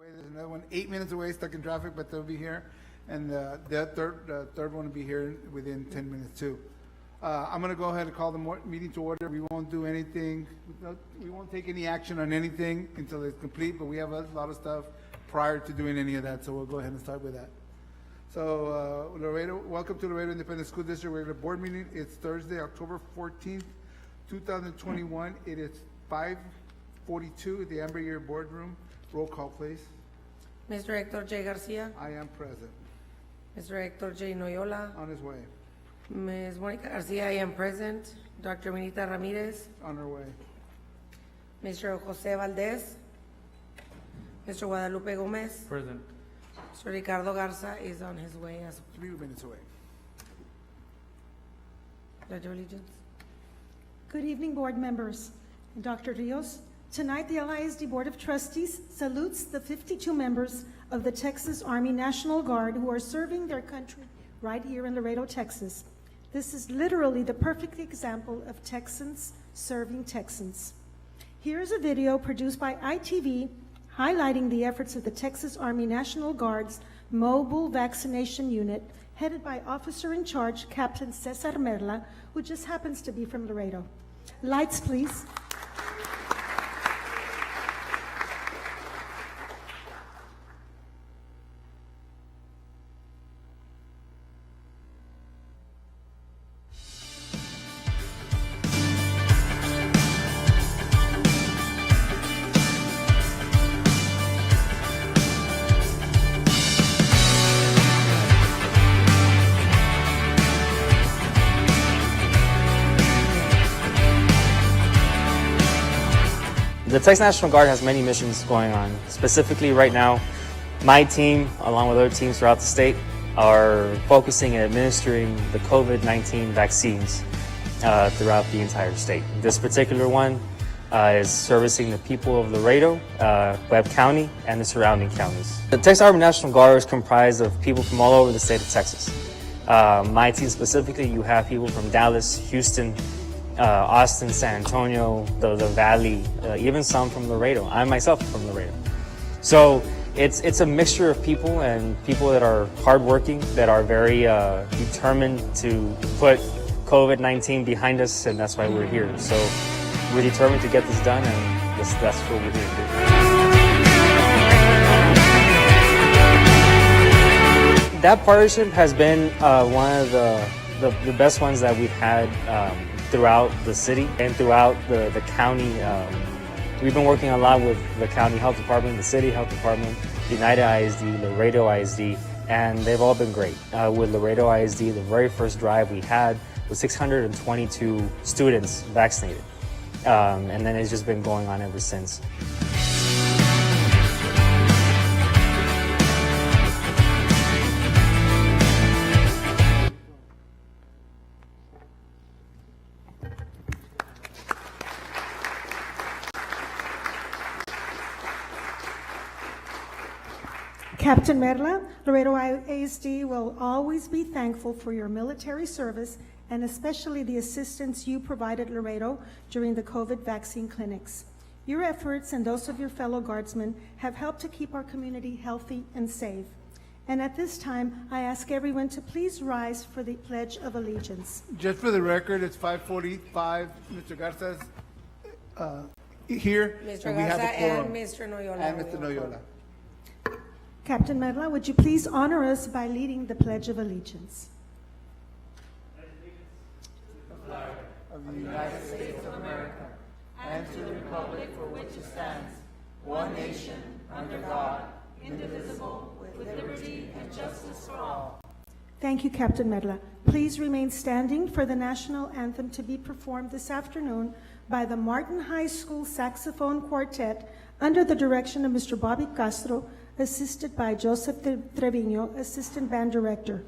There's another one 8 minutes away, stuck in traffic, but they'll be here. And the third one will be here within 10 minutes too. I'm going to go ahead and call the meeting to order. We won't do anything. We won't take any action on anything until it's complete, but we have a lot of stuff prior to doing any of that, so we'll go ahead and start with that. So Laredo, welcome to Laredo Independent School District regular board meeting. It's Thursday, October 14th, 2021. It is 5:42 at the Amber Year Boardroom. Roll call, please. Mr. Hector J. Garcia. I am present. Mr. Hector J. Noyola. On his way. Ms. Monica Garcia, I am present. Dr. Benita Ramirez. On her way. Mr. Jose Valdez. Mr. Guadalupe Gomez. Present. Mr. Ricardo Garza is on his way as 3 minutes away. Pledge of Allegiance. Good evening, board members. And Dr. Rios, tonight the I.S.D. Board of Trustees salutes the 52 members of the Texas Army National Guard who are serving their country right here in Laredo, Texas. This is literally the perfect example of Texans serving Texans. Here's a video produced by ITV highlighting the efforts of the Texas Army National Guard's mobile vaccination unit headed by Officer in Charge Captain Cesar Merla, who just happens to be from Laredo. Lights, please. The Texas National Guard has many missions going on. Specifically right now, my team, along with other teams throughout the state, are focusing and administering the COVID-19 vaccines throughout the entire state. This particular one is servicing the people of Laredo, Webb County, and the surrounding counties. The Texas Army National Guard is comprised of people from all over the state of Texas. My team specifically, you have people from Dallas, Houston, Austin, San Antonio, the Valley, even some from Laredo. I myself am from Laredo. So it's a mixture of people and people that are hardworking, that are very determined to put COVID-19 behind us, and that's why we're here. So we're determined to get this done, and that's what we're here to do. That partnership has been one of the best ones that we've had throughout the city and throughout the county. We've been working a lot with the county health department, the city health department, United I.S.D, Laredo I.S.D, and they've all been great. With Laredo I.S.D, the very first drive we had was 622 students vaccinated, and then it's just been going on ever since. Captain Merla, Laredo I.S.D. will always be thankful for your military service and especially the assistance you provided Laredo during the COVID vaccine clinics. Your efforts and those of your fellow guardsmen have helped to keep our community healthy and safe. And at this time, I ask everyone to please rise for the Pledge of Allegiance. Just for the record, it's 5:45. Mr. Garza's here. Mr. And we have Garza a quorum. and Mr. Noyola. And Mr. Noyola. Captain Merla, would you please honor us by leading the Pledge of Allegiance? Of the United States of America and to the republic for which it stands, one nation, under God, indivisible, with liberty and justice for all. Thank you, Captain Merla. Please remain standing for the national anthem to be performed this afternoon by the Martin High School Saxophone Quartet under the direction of Mr. Bobby Castro, assisted by Joseph Trevino, Assistant Band Director.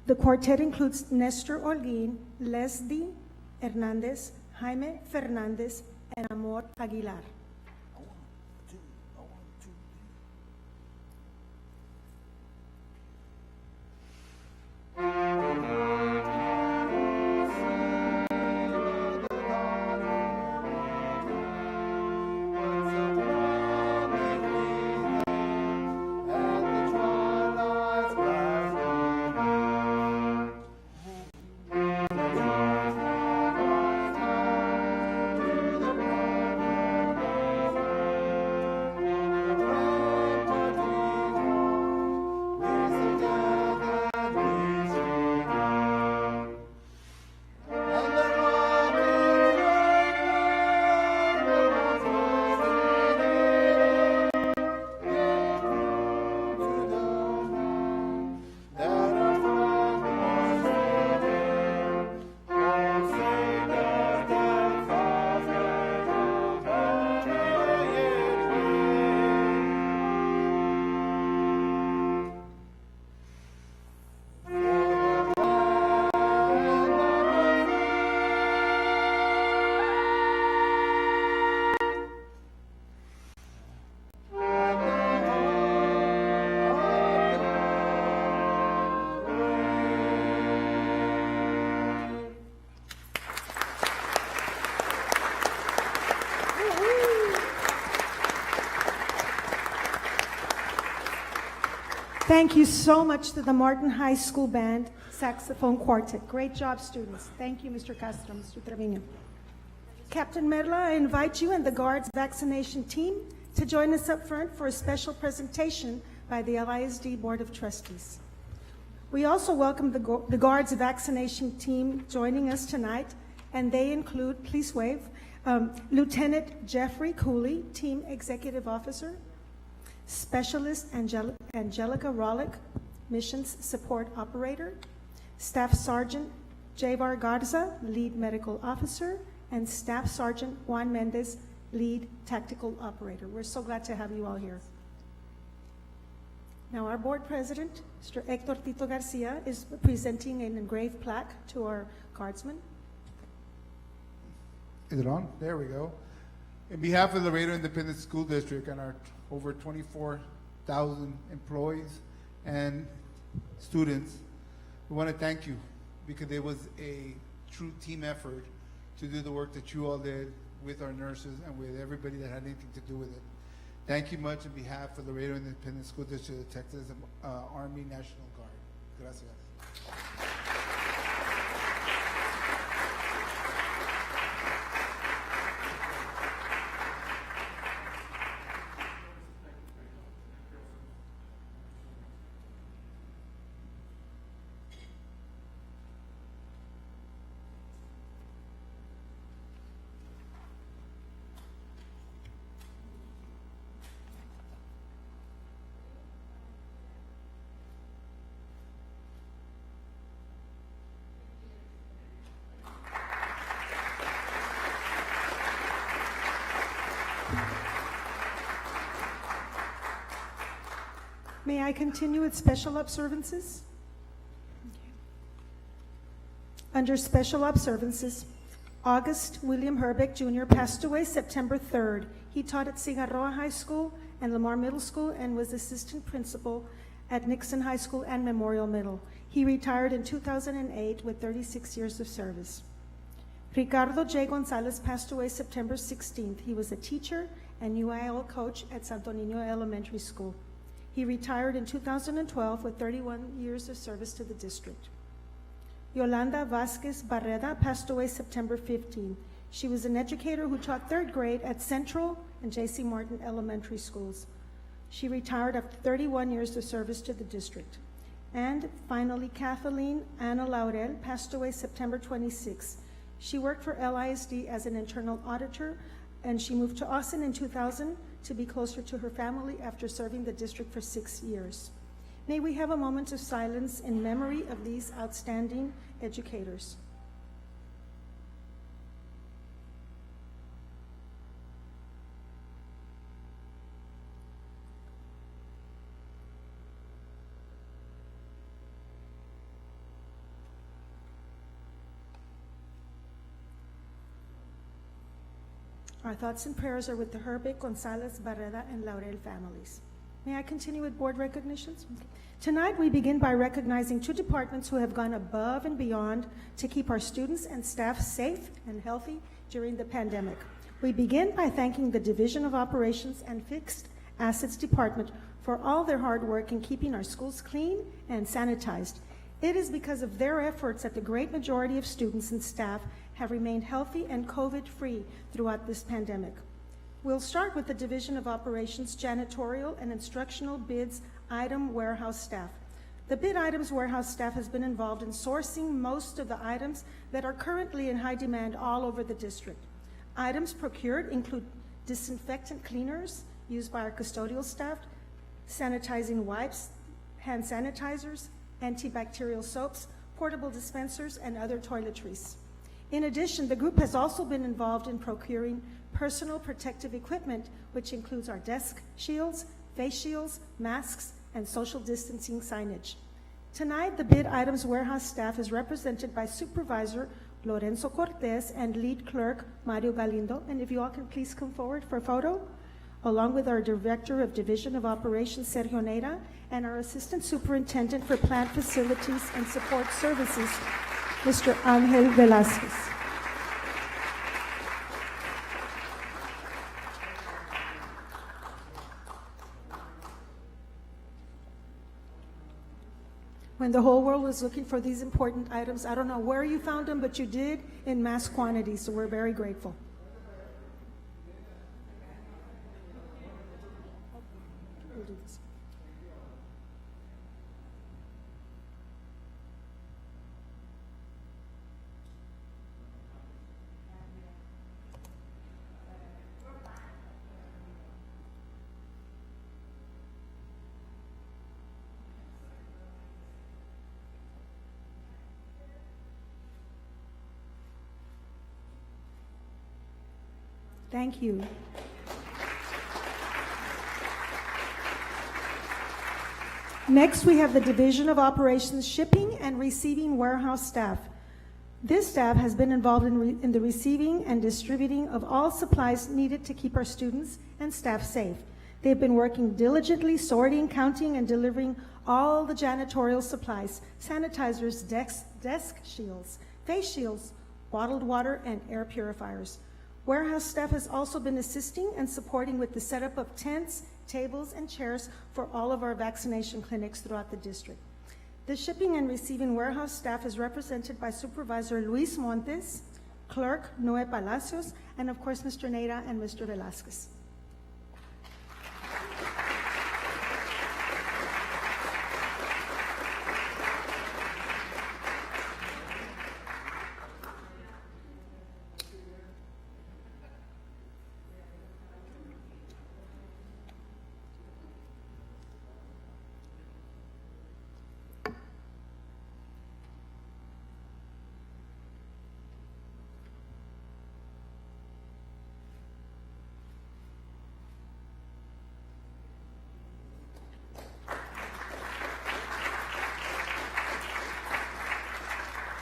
The quartet includes Nestor Holguin, Leslie Hernandez, Jaime Fernandez, and Amor Aguilar. Thank you so much to the Martin High School Band Saxophone Quartet. Great job, students. Thank you, Mr. Castro, Mr. Trevino. Captain Merla, I invite you and the Guards vaccination team to join us up front for a special presentation by the I.S.D. Board of Trustees. We also welcome the Guards vaccination team joining us tonight, and they include, please wave, Lieutenant Jeffrey Cooley, Team Executive Officer, Specialist Angelica Rollick, Missions Support Operator, Staff Sergeant Javar Garza, Lead Medical Officer, and Staff Sergeant Juan Mendez, Lead Tactical Operator. We're so glad to have you all here. Now, our board president, Mr. Hector Tito Garcia, is presenting an engraved plaque to our guardsmen. Is it on? There we go. In behalf of the Laredo Independent School District and our over 24,000 employees and students, we want to thank you because it was a true team effort to do the work that you all did with our nurses and with everybody that had anything to do with it. Thank you much on behalf of the Laredo Independent School District of Texas Army National Guard. Gracias. May I continue with special observances? Under special observances, August William Herbeck Jr. passed away September 3rd. He taught at Cigarroa High School and Lamar Middle School and was assistant principal at Nixon High School and Memorial Middle. He retired in 2008 with 36 years of service. Ricardo J. Gonzalez passed away September 16th. He was a teacher and UIL coach at Santo Niño Elementary School. He retired in 2012 with 31 years of service to the district. Yolanda Vasquez Barreda passed away September 15. She was an educator who taught third grade at Central and J.C. Martin Elementary Schools. She retired after 31 years of service to the district. And finally, Kathleen Anna Laurel passed away September 26. She worked for LISD as an internal auditor, and she moved to Austin in 2000 to be closer to her family after serving the district for 6 years. May we have a moment of silence in memory of these outstanding educators. Our thoughts and prayers are with the Herbeck, Gonzalez, Barreda, and Laurel families. May I continue with board recognitions? Okay. Tonight, we begin by recognizing two departments who have gone above and beyond to keep our students and staff safe and healthy during the pandemic. We begin by thanking the Division of Operations and Fixed Assets Department for all their hard work in keeping our schools clean and sanitized. It is because of their efforts that the great majority of students and staff have remained healthy and COVID-free throughout this pandemic. We'll start with the Division of Operations Janitorial and Instructional Bids Item Warehouse staff. The bid items warehouse staff has been involved in sourcing most of the items that are currently in high demand all over the district. Items procured include disinfectant cleaners used by our custodial staff, sanitizing wipes, hand sanitizers, antibacterial soaps, portable dispensers, and other toiletries. In addition, the group has also been involved in procuring personal protective equipment, which includes our desk shields, face shields, masks, and social distancing signage. Tonight, the bid items warehouse staff is represented by Supervisor Lorenzo Cortez and Lead Clerk Mario Galindo. And if you all can please come forward for a photo, along with our Director of Division of Operations, Sergio Neira, and our Assistant Superintendent for Plant Facilities and Support Services, Mr. Angel Velasquez. when the whole world was looking for these important items. I don't know where you found them, but you did in mass quantity, so we're very grateful. We'll do this. Thank you. Next, we have the Division of Operations Shipping and Receiving Warehouse staff. This staff has been involved in the receiving and distributing of all supplies needed to keep our students and staff safe. They've been working diligently, sorting, counting, and delivering all the janitorial supplies, sanitizers, desk shields, face shields, bottled water, and air purifiers. Warehouse staff has also been assisting and supporting with the setup of tents, tables, and chairs for all of our vaccination clinics throughout the district. The shipping and receiving warehouse staff is represented by Supervisor Luis Montes, Clerk Noe Palacios, and of course Mr. Neira and Mr. Velasquez.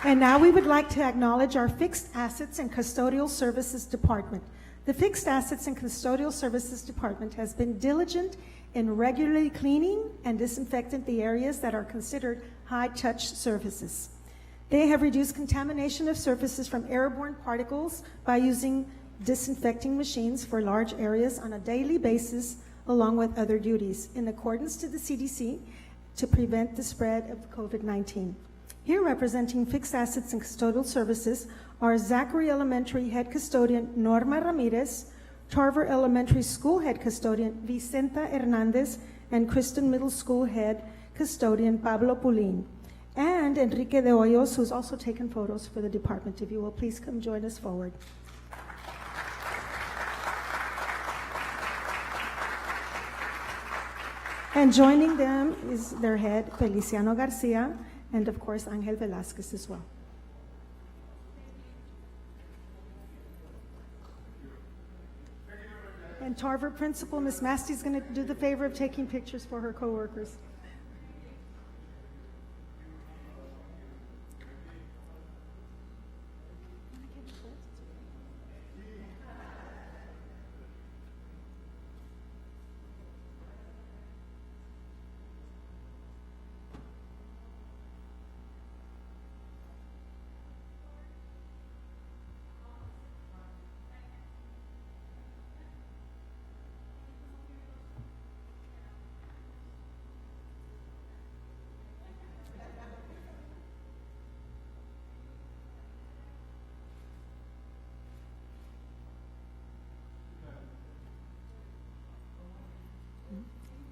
And now we would like to acknowledge our Fixed Assets and Custodial Services Department. The Fixed Assets and Custodial Services Department has been diligent in regularly cleaning and disinfecting the areas that are considered high-touch surfaces. They have reduced contamination of surfaces from airborne particles by using disinfecting machines for large areas on a daily basis, along with other duties, in accordance to the CDC to prevent the spread of COVID-19. Here representing Fixed Assets and Custodial Services are Zachary Elementary Head Custodian Norma Ramirez, Tarver Elementary School Head Custodian Vicenta Hernandez, and Kristen Middle School Head Custodian Pablo Pulin, and Enrique de Hoyos, who's also taken photos for the department. If you will please come join us forward. And joining them is their head, Feliciano Garcia, and of course, Angel Velasquez as well. And Tarver Principal, Ms. Masti, is going to do the favor of taking pictures for her coworkers.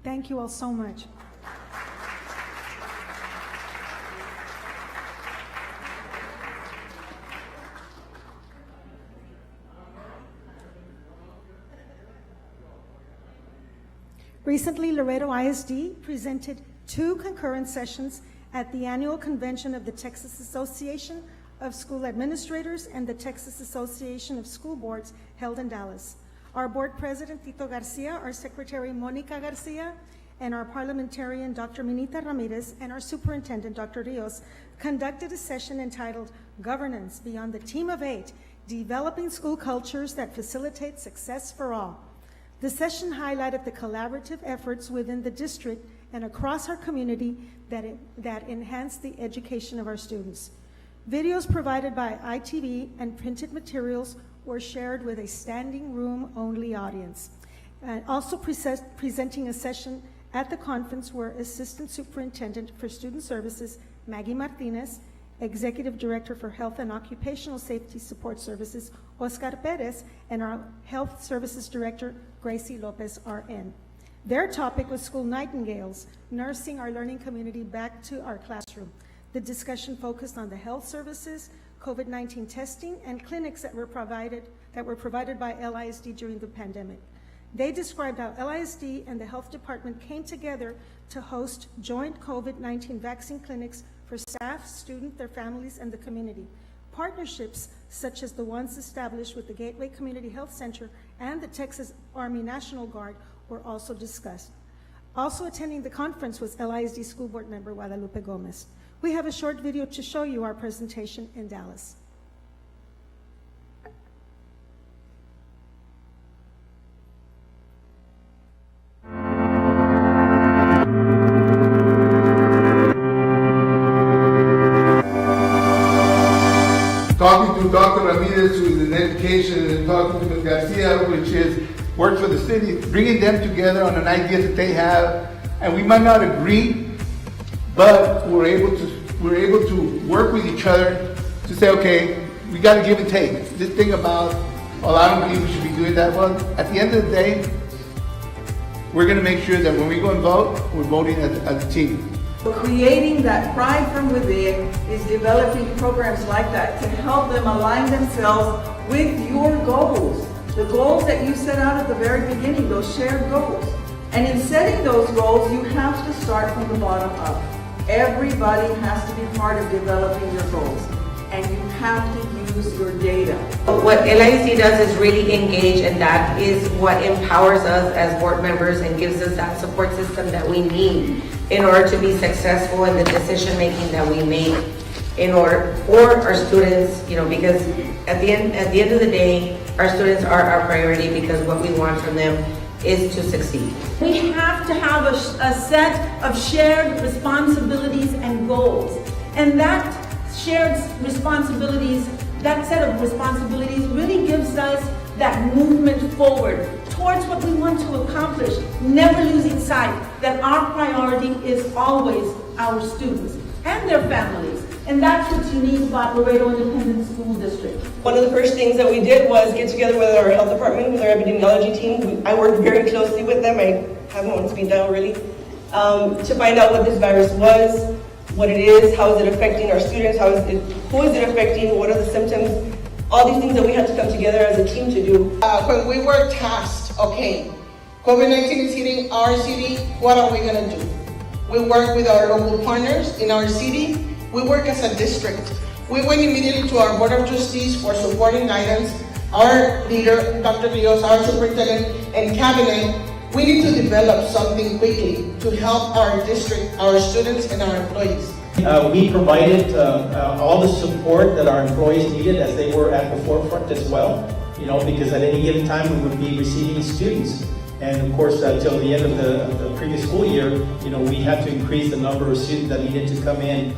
Thank you all so much. Recently, Laredo I.S.D. presented 2 concurrent sessions at the annual convention of the Texas Association of School Administrators and the Texas Association of School Boards held in Dallas. Our board president, Tito Garcia, our secretary, Monica Garcia, and our parliamentarian, Dr. Minita Ramirez, and our superintendent, Dr. Rios, conducted a session entitled Governance Beyond the Team of 8, Developing School Cultures that Facilitate Success for All. The session highlighted the collaborative efforts within the district and across our community that enhance the education of our students. Videos provided by ITV and printed materials were shared with a standing room only audience. Also presenting a session At the conference were Assistant Superintendent for Student Services, Maggie Martinez, Executive Director for Health and Occupational Safety Support Services, Oscar Perez, and our Health Services Director, Gracie Lopez, RN. Their topic was School Nightingales, nursing our learning community back to our classroom. The discussion focused on the health services, COVID-19 testing, and clinics that were provided by LISD during the pandemic. They described how LISD and the health department came together to host joint COVID-19 vaccine clinics for staff, students, their families, and the community. Partnerships such as the ones established with the Gateway Community Health Center and the Texas Army National Guard were also discussed. Also attending the conference was LISD School Board member Guadalupe Gomez. We have a short video to show you our presentation in Dallas. Talking to Dr. Ramirez, who is in education, and talking to Ms. Garcia, which is works for the city, bringing them together on an idea that they have, and we might not agree, but we're able to work with each other to say, okay, we got to give and take. This thing about, well, I don't believe we should be doing that. Well, at the end of the day, we're going to make sure that when we go and vote, we're voting as a team. Creating that pride from within is developing programs like that to help them align themselves with your goals. The goals that you set out at the very beginning, those shared goals. And in setting those goals, you have to start from the bottom up. Everybody has to be part of developing your goals. And you have to use your data. What LISD does is really engage, and that is what empowers us as board members and gives us that support system that we need in order to be successful in the decision making that we make in order for our students, because at the end of the day, our students are our priority, because what we want from them is to succeed. We have to have a set of shared responsibilities and goals. And that shared responsibilities, that set of responsibilities really gives us that movement forward towards what we want to accomplish, never losing sight that our priority is always our students and their families. And that's what's unique about Laredo Independent School District. One of the first things that we did was get together with our health department, with our epidemiology team. I worked very closely with them. I haven't on speed dial really, to find out what this virus was, what it is, how is it affecting our students, who is it affecting, what are the symptoms, all these things that we had to come together as a team to do. When we were tasked, okay, COVID-19 is hitting our city, what are we gonna do? We work with our local partners in our city. We work as a district. We went immediately to our Board of Trustees for support and guidance. Our leader, Dr. Rios, our superintendent, and cabinet, we need to develop something quickly to help our district, our students, and our employees. We provided all the support that our employees needed as they were at the forefront as well, because at any given time we would be receiving students. And of course, till the end of the previous school year, we had to increase the number of students that needed to come in,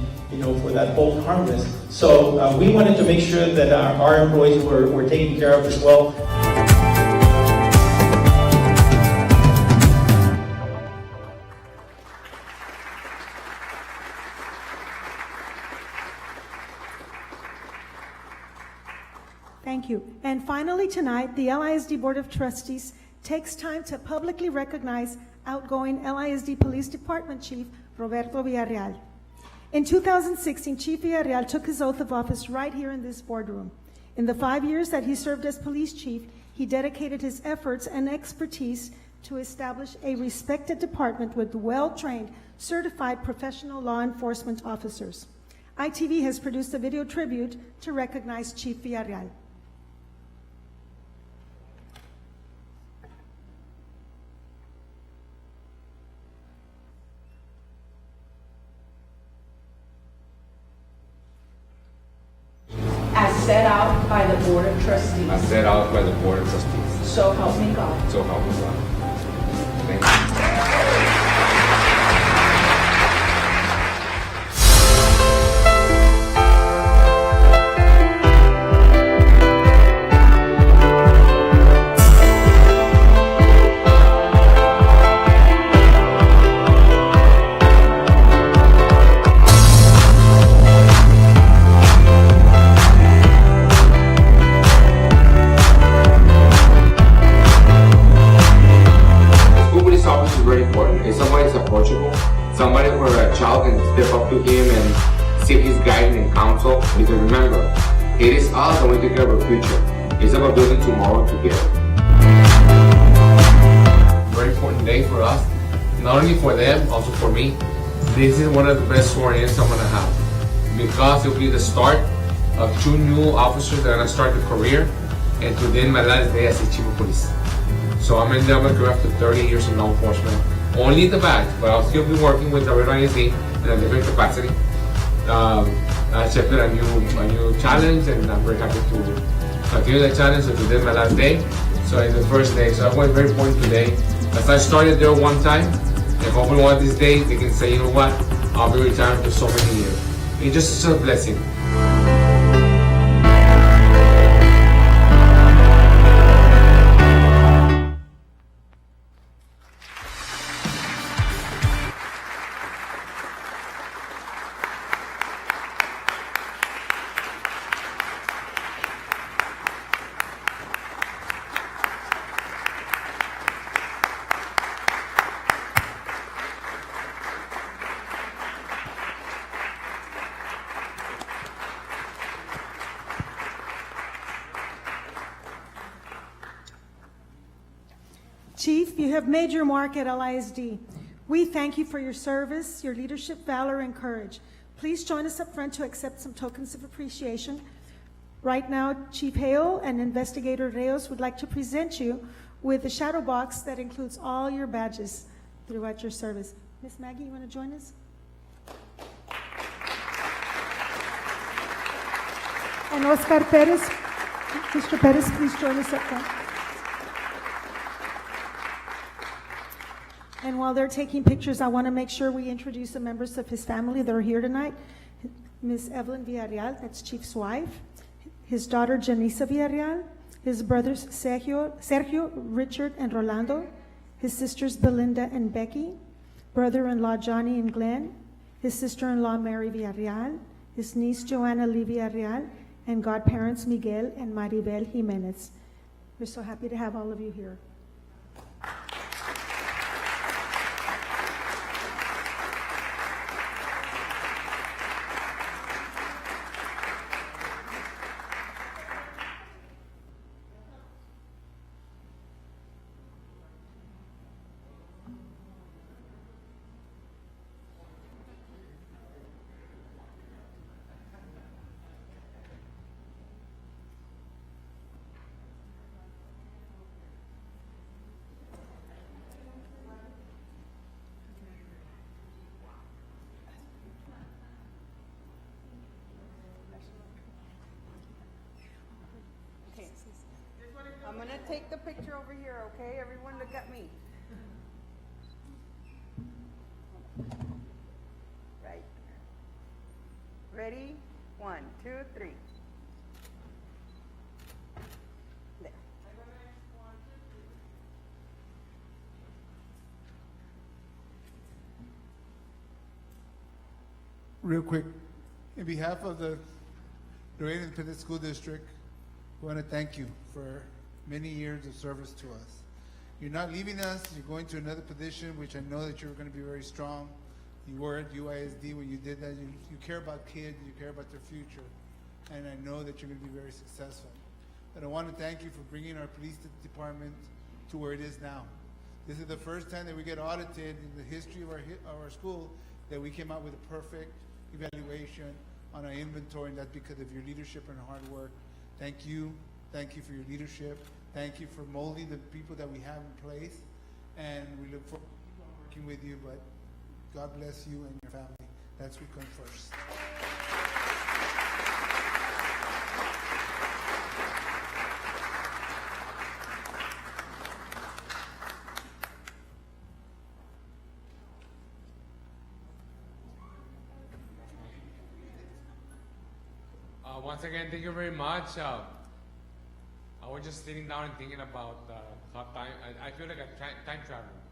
for that whole harvest. So we wanted to make sure that our employees were taken care of as well. Thank you. And finally tonight, the LISD Board of Trustees takes time to publicly recognize outgoing LISD Police Department Chief Roberto Villarreal. In 2016, Chief Villarreal took his oath of office right here in this boardroom. In the 5 years that he served as police chief, he dedicated his efforts and expertise to establish a respected department with well-trained, certified professional law enforcement officers. ITV has produced a video tribute to recognize Chief Villarreal. As set out by the Board of Trustees. As set out by the Board of Trustees. So help me God. So help me God. Thank you. somebody for a child can step up to him and seek his guidance and counsel. Because remember, it is us that we take care of our future. It's about building tomorrow together. Very important day for us, not only for them, also for me. This is one of the best swearing-ins I'm gonna have, because it will be the start of 2 new officers that are gonna start their career, and today my last day as a chief of police. So I'm ending up my career after 30 years in law enforcement. Only the badge, but I'll still be working with Laredo I.S.D. in a different capacity. I accepted a new challenge, and I'm very happy to continue that challenge. So today is my last day, so it's the first day. So I was very important today. As I started there one time, and hopefully one of these days they can say, you know what, I'll be retired for so many years. It's just a blessing. Chief, you have made your mark at I.S.D. We thank you for your service, your leadership, valor, and courage. Please join us up front to accept some tokens of appreciation. Right now, Chief Hale and Investigator Reyes would like to present you with a shadow box that includes all your badges throughout your service. Miss Maggie, you want to join us? And Oscar Perez, Mr. Perez, please join us up front. And while they're taking pictures, I want to make sure we introduce the members of his family that are here tonight. Miss Evelyn Villarreal, that's Chief's wife, his daughter Janisa Villarreal, his brothers Sergio, Richard, and Rolando, his sisters Belinda and Becky, brother-in-law Johnny and Glenn, his sister-in-law Mary Villarreal, his niece Joanna Lee Villarreal, and godparents Miguel and Maribel Jimenez. We're so happy to have all of you here. I'm gonna take the picture over here, okay? Everyone look at me. Right. Ready? 1, 2, 3. There. Real quick, in behalf of the Laredo Independent School District, we want to thank you for many years of service to us. You're not leaving us, you're going to another position, which I know that you're going to be very strong. You were at UISD when you did that. You care about kids, you care about their future, and I know that you're going to be very successful. But I want to thank you for bringing our police department to where it is now. This is the first time that we get audited in the history of our school that we came out with a perfect evaluation on our inventory, and that's because of your leadership and hard work. Thank you. Thank you for your leadership. Thank you for molding the people that we have in place. And we look forward to working with you, but God bless you and your family. That's what comes first. Once again, thank you very much. I was just sitting down and thinking about how time. I feel like a time traveler.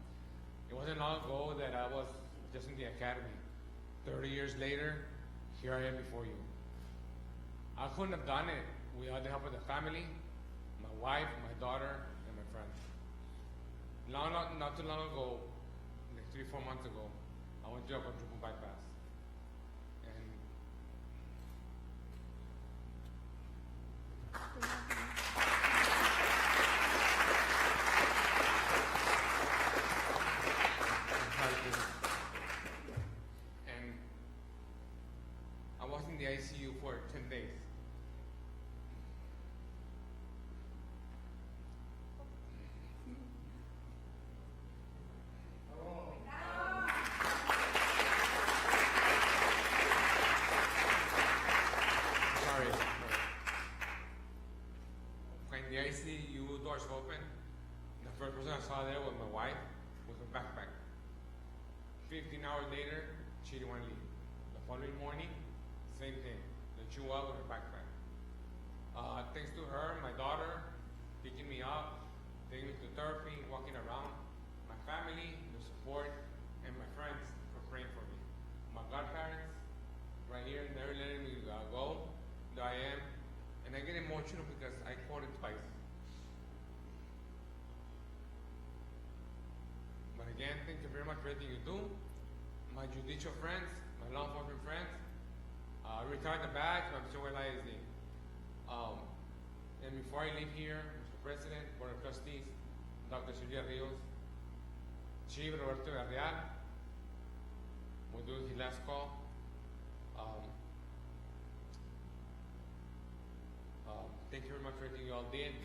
It wasn't long ago that I was just in the academy. 30 years later, here I am before you. I couldn't have done it without the help of the family, my wife, my daughter, and my friends. Not too long ago, like 3-4 months ago, I I went to a quadruple bypass. And and I was in the ICU for 10 days. Sorry. When the ICU doors opened, the first person I saw there was my wife with a backpack. 15 hours later, she didn't want to leave. The following morning, same thing. The chew up with her backpack. Thanks to her, my daughter picking me up, taking me to therapy, walking around, my family, the support, and my friends for praying for me. My godparents, right here, never letting me go, though I am. And I get emotional because I quoted twice. But again, thank you very much for everything you do. My judicial friends, my law enforcement friends, retired the badge, but I'm still with I.S.D. And before I leave here, Mr. President, Board of Trustees, Dr. Silvia Rios, Chief Roberto Garreal will do his last call. Thank you very much for everything you all did,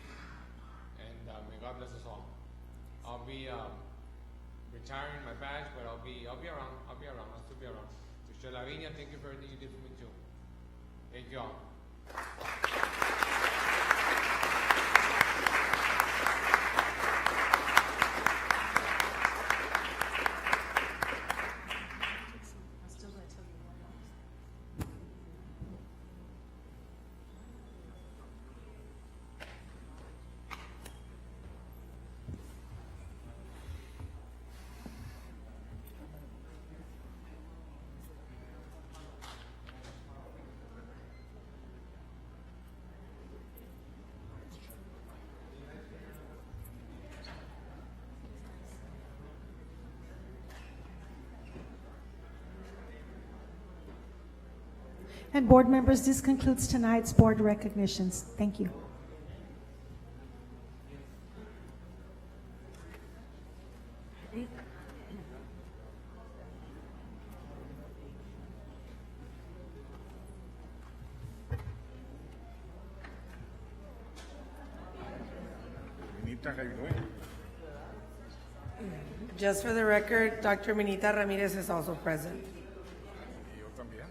and may God bless us all. I'll be retiring my badge, but I'll be around. I'll still be around. Mr. Lavinia, thank you for everything you did for me too. Thank you all. And board members, this concludes tonight's board recognitions. Thank you. Minita, how you doing? Just for the record, Dr. Minita Ramirez is also present. Yo también.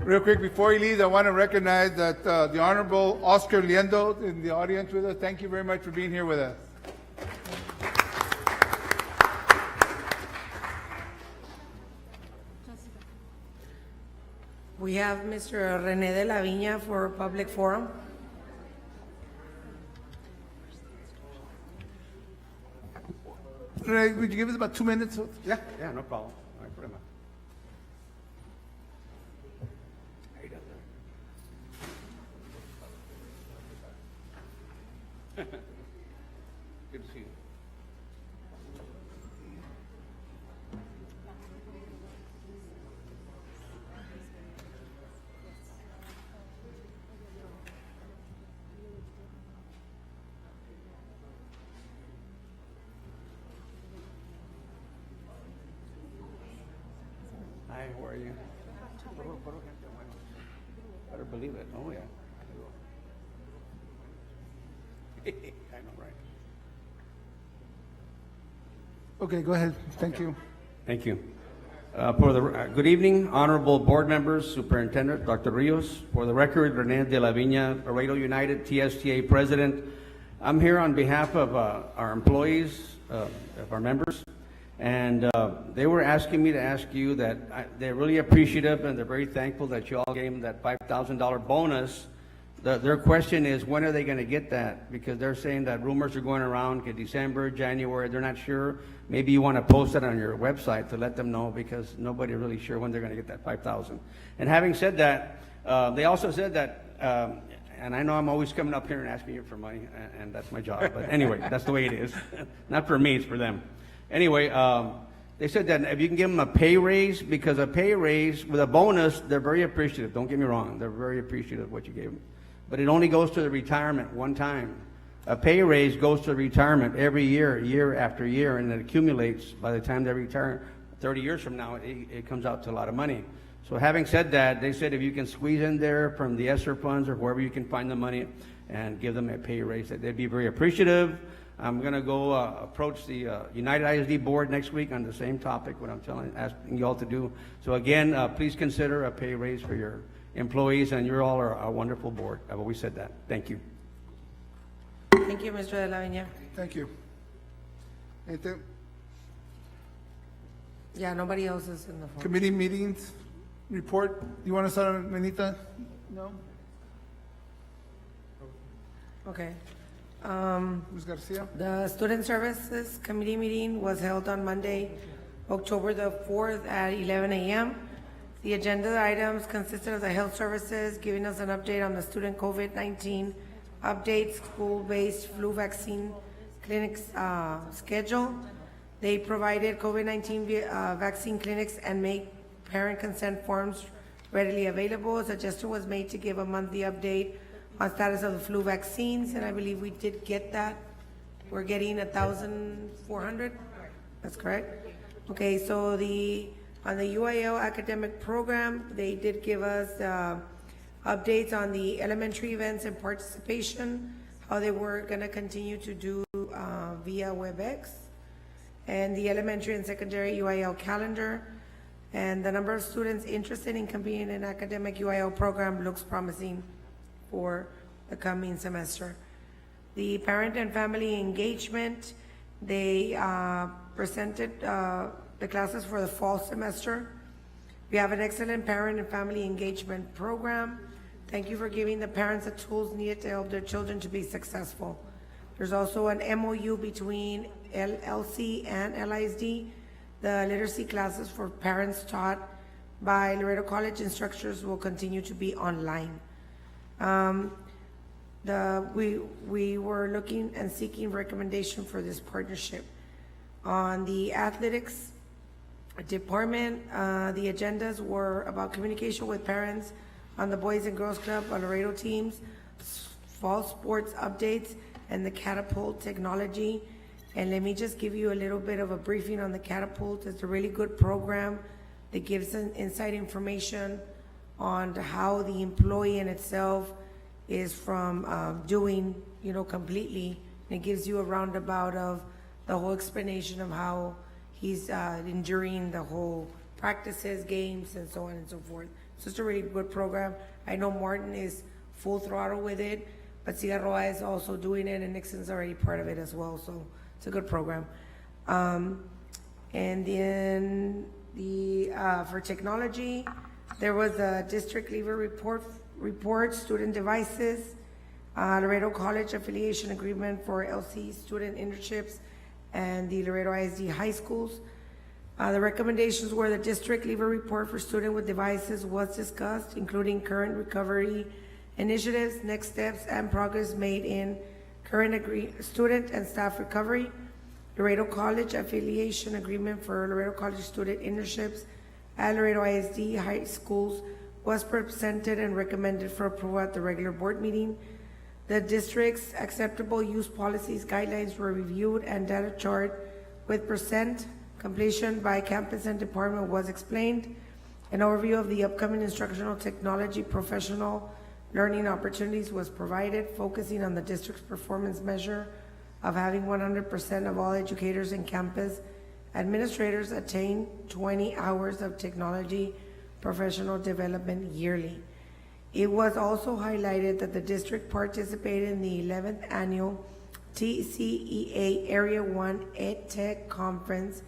Real quick, before he leaves, I want to recognize that the Honorable Oscar Liendo in the audience with us. Thank you very much for being here with us. We have Mr. René de la Viña for public forum. Ray, would you give us about 2 minutes? Yeah, no problem. All right, put him up. How you doing, sir? Good to see you. Hi, how are you? Better believe it. Oh, yeah. I know, right? Okay, go ahead. Thank you. Thank you. Good evening, honorable board members, Superintendent Dr. Rios. For the record, René de la Viña, Laredo United TSTA President. I'm here on behalf of our employees, of our members, And they were asking me to ask you that they're really appreciative and they're very thankful that you all gave them that $5,000 bonus. Their question is, when are they going to get that? Because they're saying that rumors are going around in December, January, they're not sure. Maybe you want to post it on your website to let them know, because nobody's really sure when they're going to get that $5,000. And having said that, they also said that, and I know I'm always coming up here and asking you for money, and that's my job, but anyway, that's the way it is. Not for me, it's for them. Anyway, they said that if you can give them a pay raise, because a pay raise with a bonus, they're very appreciative. Don't get me wrong, they're very appreciative of what you gave them. But it only goes to the retirement one time. A pay raise goes to retirement every year, year after year, and it accumulates. By the time they retire, 30 years from now, it comes out to a lot of money. So having said that, they said if you can squeeze in there from the ESSER funds or wherever you can find the money and give them a pay raise, that they'd be very appreciative. I'm going to go approach the United I.S.D. board next week on the same topic, what I'm asking you all to do. So again, please consider a pay raise for your employees, and you all are a wonderful board. I've always said that. Thank you. Thank you, Mr. De La Viña. Thank you. Anything? Yeah, nobody else is in the phone. Committee meetings, report. You want to start on Manita? No? Okay. Ms. Garcia? The Student Services Committee meeting was held on Monday, October the 4th at 11 a.m. The agenda items consisted of the health services giving us an update on the student COVID-19 update, school-based flu vaccine clinics schedule. They provided COVID-19 vaccine clinics and made parent consent forms readily available. A suggestion was made to give a monthly update on status of the flu vaccines, and I believe we did get that. We're getting 1,400. That's correct. Okay, so on the UIL academic program, they did give us updates on the elementary events and participation, how they were going to continue to do via WebEx, and the elementary and secondary UIL calendar, and the number of students interested in competing in academic UIL program looks promising for the coming semester. The parent and family engagement, they presented the classes for the fall semester. We have an excellent parent and family engagement program. Thank you for giving the parents the tools needed to help their children to be successful. There's also an MOU between LLC and LISD. The literacy classes for parents taught by Laredo College instructors will continue to be online. We were looking and seeking recommendation for this partnership. On the athletics department, the agendas were about communication with parents on the Boys and Girls Club, on Laredo teams, fall sports updates, and the Catapult technology. And let me just give you a little bit of a briefing on the Catapult. It's a really good program that gives inside information on how the employee in itself is from doing, completely. And it gives you a roundabout of the whole explanation of how he's enduring the whole practices, games, and so on and so forth. So it's a really good program. I know Martin is full throttle with it, but Cigarroa is also doing it, and Nixon's already part of it as well. So it's a good program. And then for technology, there was a district leaver report, student devices, Laredo College affiliation agreement for LC student internships, and the Laredo I.S.D. high schools. The recommendations were the district leaver report for student with devices was discussed, including current recovery initiatives, next steps, and progress made in current student and staff recovery. Laredo College affiliation agreement for Laredo College student internships at Laredo I.S.D. high schools was presented and recommended for approval at the regular board meeting. The district's acceptable use policies guidelines were reviewed, and data chart with percent completion by campus and department was explained. An overview of the upcoming instructional technology professional learning opportunities was provided, focusing on the district's performance measure of having 100% of all educators and campus administrators attain 20 hours of technology professional development yearly. It was also highlighted that the district participated in the 11th annual TCEA Area 1 EdTech Conference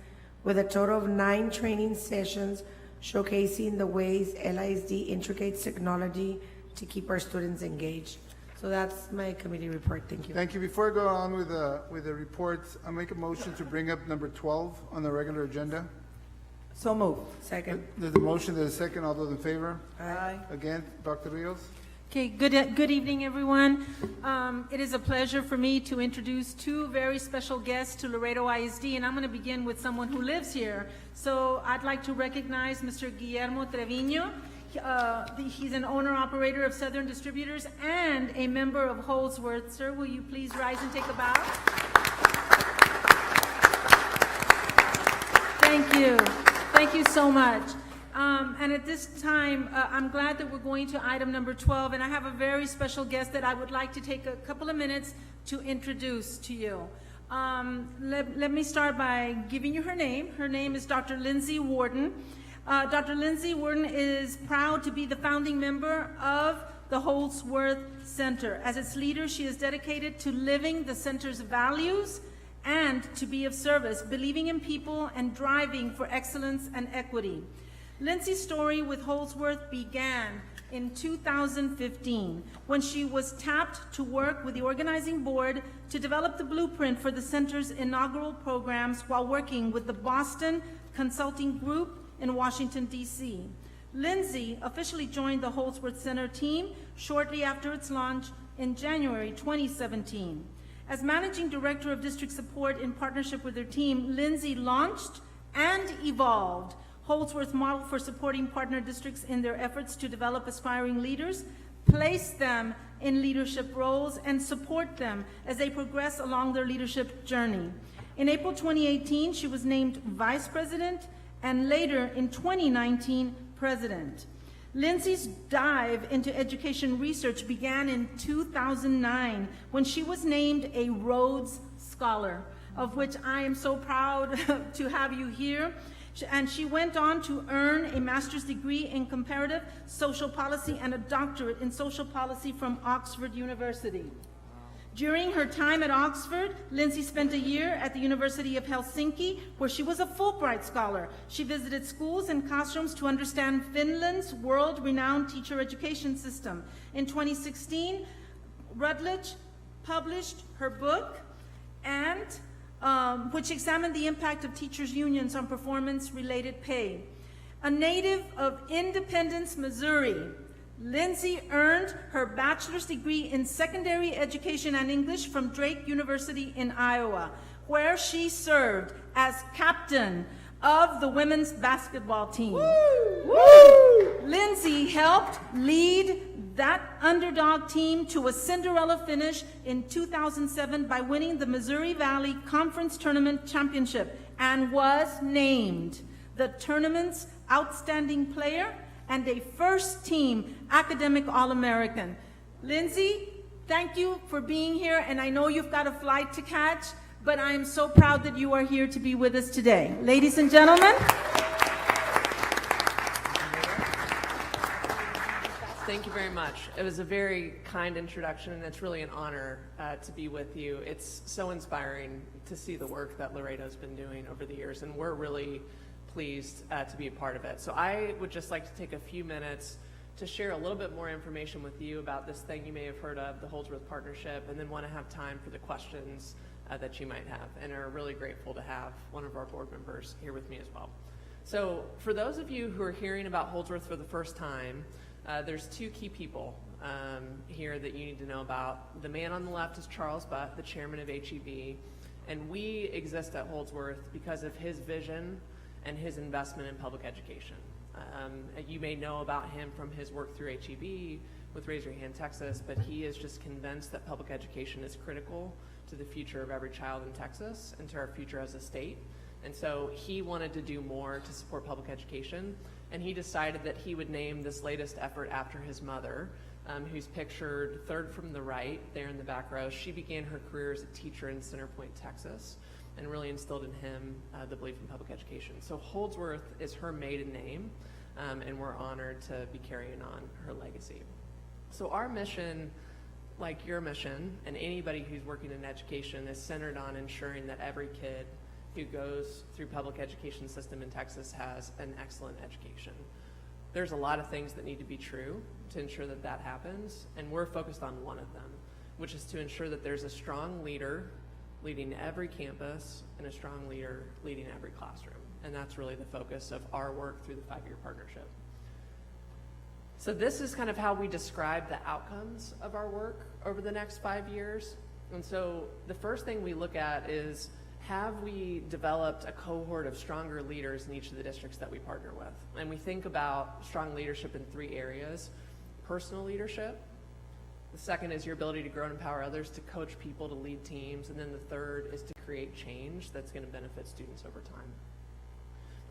with a total of 9 training sessions showcasing the ways LISD integrates technology to keep our students engaged. So that's my committee report. Thank you. Thank you. Before I go on with the reports, I'll make a motion to bring up number 12 on the regular agenda. So moved. Second. There's a motion, there's a second. All those in favor? Aye. Again, Dr. Rios? Okay, good evening, everyone. It is a pleasure for me to introduce 2 very special guests to Laredo I.S.D., and I'm going to begin with someone who lives here. So I'd like to recognize Mr. Guillermo Trevino. He's an owner-operator of Southern Distributors and a member of Holdsworth. Sir, will you please rise and take a bow? Thank you. Thank you so much. And at this time, I'm glad that we're going to item number 12, and I have a very special guest that I would like to take a couple of minutes to introduce to you. Let me start by giving you her name. Her name is Dr. Lindsay Warden. Dr. Lindsay Warden is proud to be the founding member of the Holdsworth Center. As its leader, she is dedicated to living the center's values and to be of service, believing in people and driving for excellence and equity. Lindsay's story with Holdsworth began in 2015 when she was tapped to work with the organizing board to develop the blueprint for the center's inaugural programs while working with the Boston Consulting Group in Washington, D.C. Lindsay officially joined the Holdsworth Center team shortly after its launch in January 2017. As Managing Director of District Support in partnership with her team, Lindsay launched and evolved Holdsworth's model for supporting partner districts in their efforts to develop aspiring leaders, place them in leadership roles, and support them as they progress along their leadership journey. In April 2018, she was named Vice President, and later in 2019, President. Lindsay's dive into education research began in 2009 when she was named a Rhodes Scholar, of which I am so proud to have you here. And she went on to earn a master's degree in comparative social policy and a doctorate in social policy from Oxford University. During her time at Oxford, Lindsay spent a year at the University of Helsinki, where she was a Fulbright scholar. She visited schools and classrooms to understand Finland's world-renowned teacher education system. In 2016, Routledge published her book, and which examined the impact of teachers' unions on performance-related pay. A native of Independence, Missouri, Lindsay earned her bachelor's degree in secondary education and English from Drake University in Iowa, where she served as captain of the women's basketball team. Woo! Woo! Lindsay helped lead that underdog team to a Cinderella finish in 2007 by winning the Missouri Valley Conference Tournament Championship and was named the tournament's outstanding player and a first-team academic All-American. Lindsay, thank you for being here, and I know you've got a flight to catch, but I am so proud that you are here to be with us today. Ladies and gentlemen. Thank you very much. It was a very kind introduction, and it's really an honor to be with you. It's so inspiring to see the work that Laredo's been doing over the years, and we're really pleased to be a part of it. So I would just like to take a few minutes to share a little bit more information with you about this thing you may have heard of, the Holdsworth Partnership, and then want to have time for the questions that you might have, and are really grateful to have one of our board members here with me as well. So for those of you who are hearing about Holdsworth for the first time, there's 2 key people here that you need to know about. The man on the left is Charles Butt, the chairman of HEB, and we exist at Holdsworth because of his vision and his investment in public education. You may know about him from his work through HEB with Raise Your Hand Texas, but he is just convinced that public education is critical to the future of every child in Texas and to our future as a state. And so he wanted to do more to support public education, and he decided that he would name this latest effort after his mother, who's pictured third from the right there in the back row. She began her career as a teacher in Center Point, Texas, and really instilled in him the belief in public education. So Holdsworth is her maiden name, and we're honored to be carrying on her legacy. So our mission, like your mission, and anybody who's working in education, is centered on ensuring that every kid who goes through public education system in Texas has an excellent education. There's a lot of things that need to be true to ensure that that happens, and we're focused on one of them, which is to ensure that there's a strong leader leading every campus and a strong leader leading every classroom. And that's really the focus of our work through the 5-year partnership. So this is kind of how we describe the outcomes of our work over the next 5 years. And so the first thing we look at is, have we developed a cohort of stronger leaders in each of the districts that we partner with? And we think about strong leadership in 3 areas: personal leadership. The second is your ability to grow and empower others, to coach people, to lead teams. And then the third is to create change that's going to benefit students over time.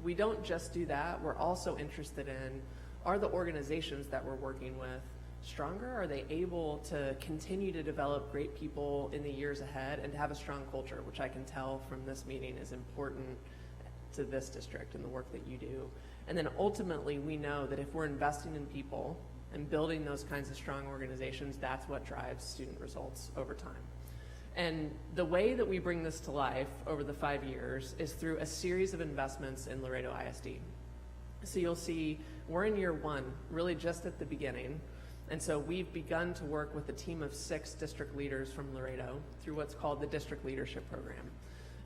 We don't just do that. We're also interested in, are the organizations that we're working with stronger? Are they able to continue to develop great people in the years ahead and to have a strong culture, which I can tell from this meeting is important to this district and the work that you do. And then ultimately, we know that if we're investing in people and building those kinds of strong organizations, that's what drives student results over time. And the way that we bring this to life over the 5 years is through a series of investments in Laredo I.S.D. So you'll see we're in year 1, really just at the beginning. And so we've begun to work with a team of 6 district leaders from Laredo through what's called the District Leadership Program.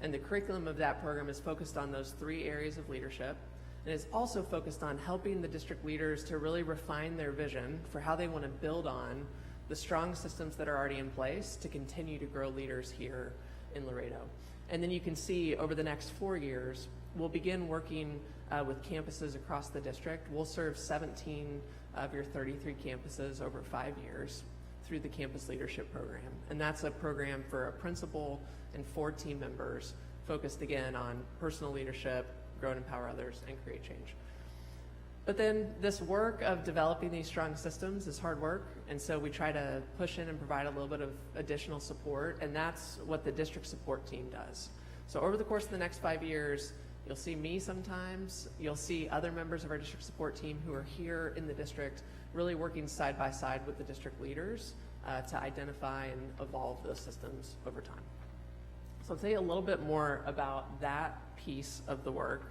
And the curriculum of that program is focused on those 3 areas of leadership, and is also focused on helping the district leaders to really refine their vision for how they want to build on the strong systems that are already in place to continue to grow leaders here in Laredo. And then you can see over the next 4 years, we'll begin working with campuses across the district. We'll serve 17 of your 33 campuses over 5 years through the Campus Leadership Program. And that's a program for a principal and 4 team members focused again on personal leadership, grow and empower others, and create change. But then this work of developing these strong systems is hard work, and so we try to push in and provide a little bit of additional support, and that's what the district support team does. So over the course of the next 5 years, you'll see me sometimes, you'll see other members of our district support team who are here in the district really working side by side with the district leaders to identify and evolve those systems over time. So I'll tell you a little bit more about that piece of the work.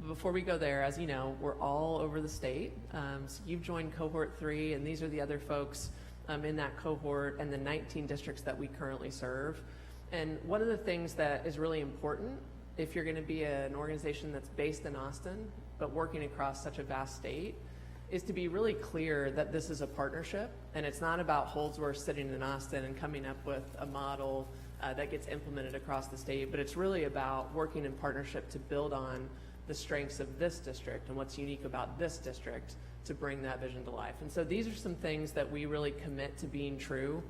Before we go there, as you know, we're all over the state. So you've joined cohort 3, and these are the other folks in that cohort and the 19 districts that we currently serve. And one of the things that is really important, if you're going to be an organization that's based in Austin, but working across such a vast state, is to be really clear that this is a partnership, and it's not about Holdsworth sitting in Austin and coming up with a model that gets implemented across the state, but it's really about working in partnership to build on the strengths of this district and what's unique about this district to bring that vision to life. And so these are some things that we really commit to being true.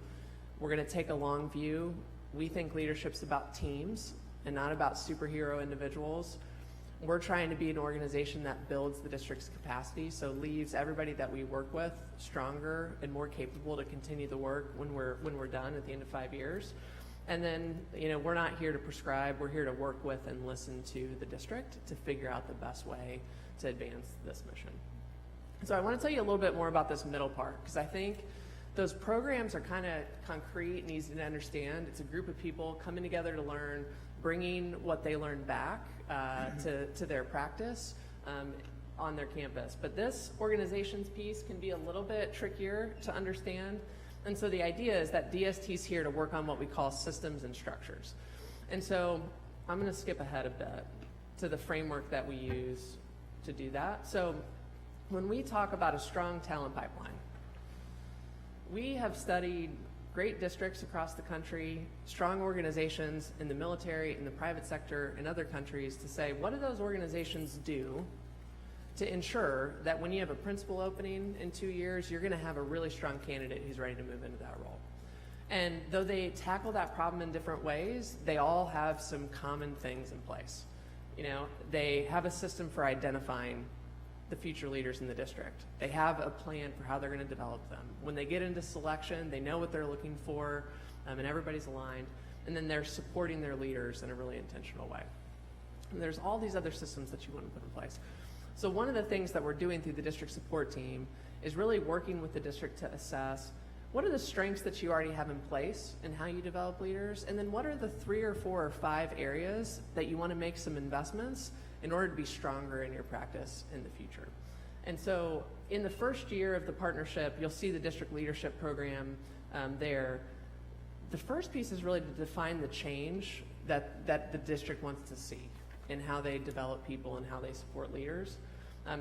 We're going to take a long view. We think leadership's about teams and not about superhero individuals. We're trying to be an organization that builds the district's capacity, so leaves everybody that we work with stronger and more capable to continue the work when we're done at the end of 5 years. And then, you know, we're not here to prescribe, we're here to work with and listen to the district to figure out the best way to advance this mission. So I want to tell you a little bit more about this middle part, because I think those programs are kind of concrete and easy to understand. It's a group of people coming together to learn, bringing what they learned back to their practice on their campus. But this organizations piece can be a little bit trickier to understand. And so the idea is that DST is here to work on what we call systems and structures. And so I'm going to skip ahead a bit to the framework that we use to do that. So when we talk about a strong talent pipeline, we have studied great districts across the country, strong organizations in the military, in the private sector, in other countries to say, what do those organizations do to ensure that when you have a principal opening in 2 years, you're going to have a really strong candidate who's ready to move into that role. And though they tackle that problem in different ways, they all have some common things in place. You know, they have a system for identifying the future leaders in the district. They have a plan for how they're going to develop them. When they get into selection, they know what they're looking for, and everybody's aligned. And then they're supporting their leaders in a really intentional way. And there's all these other systems that you want to put in place. So one of the things that we're doing through the district support team is really working with the district to assess what are the strengths that you already have in place and how you develop leaders? And then what are the 3 or 4 or 5 areas that you want to make some investments in order to be stronger in your practice in the future? And so in the first year of the partnership, you'll see the district leadership program there. The first piece is really to define the change that the district wants to see in how they develop people and how they support leaders.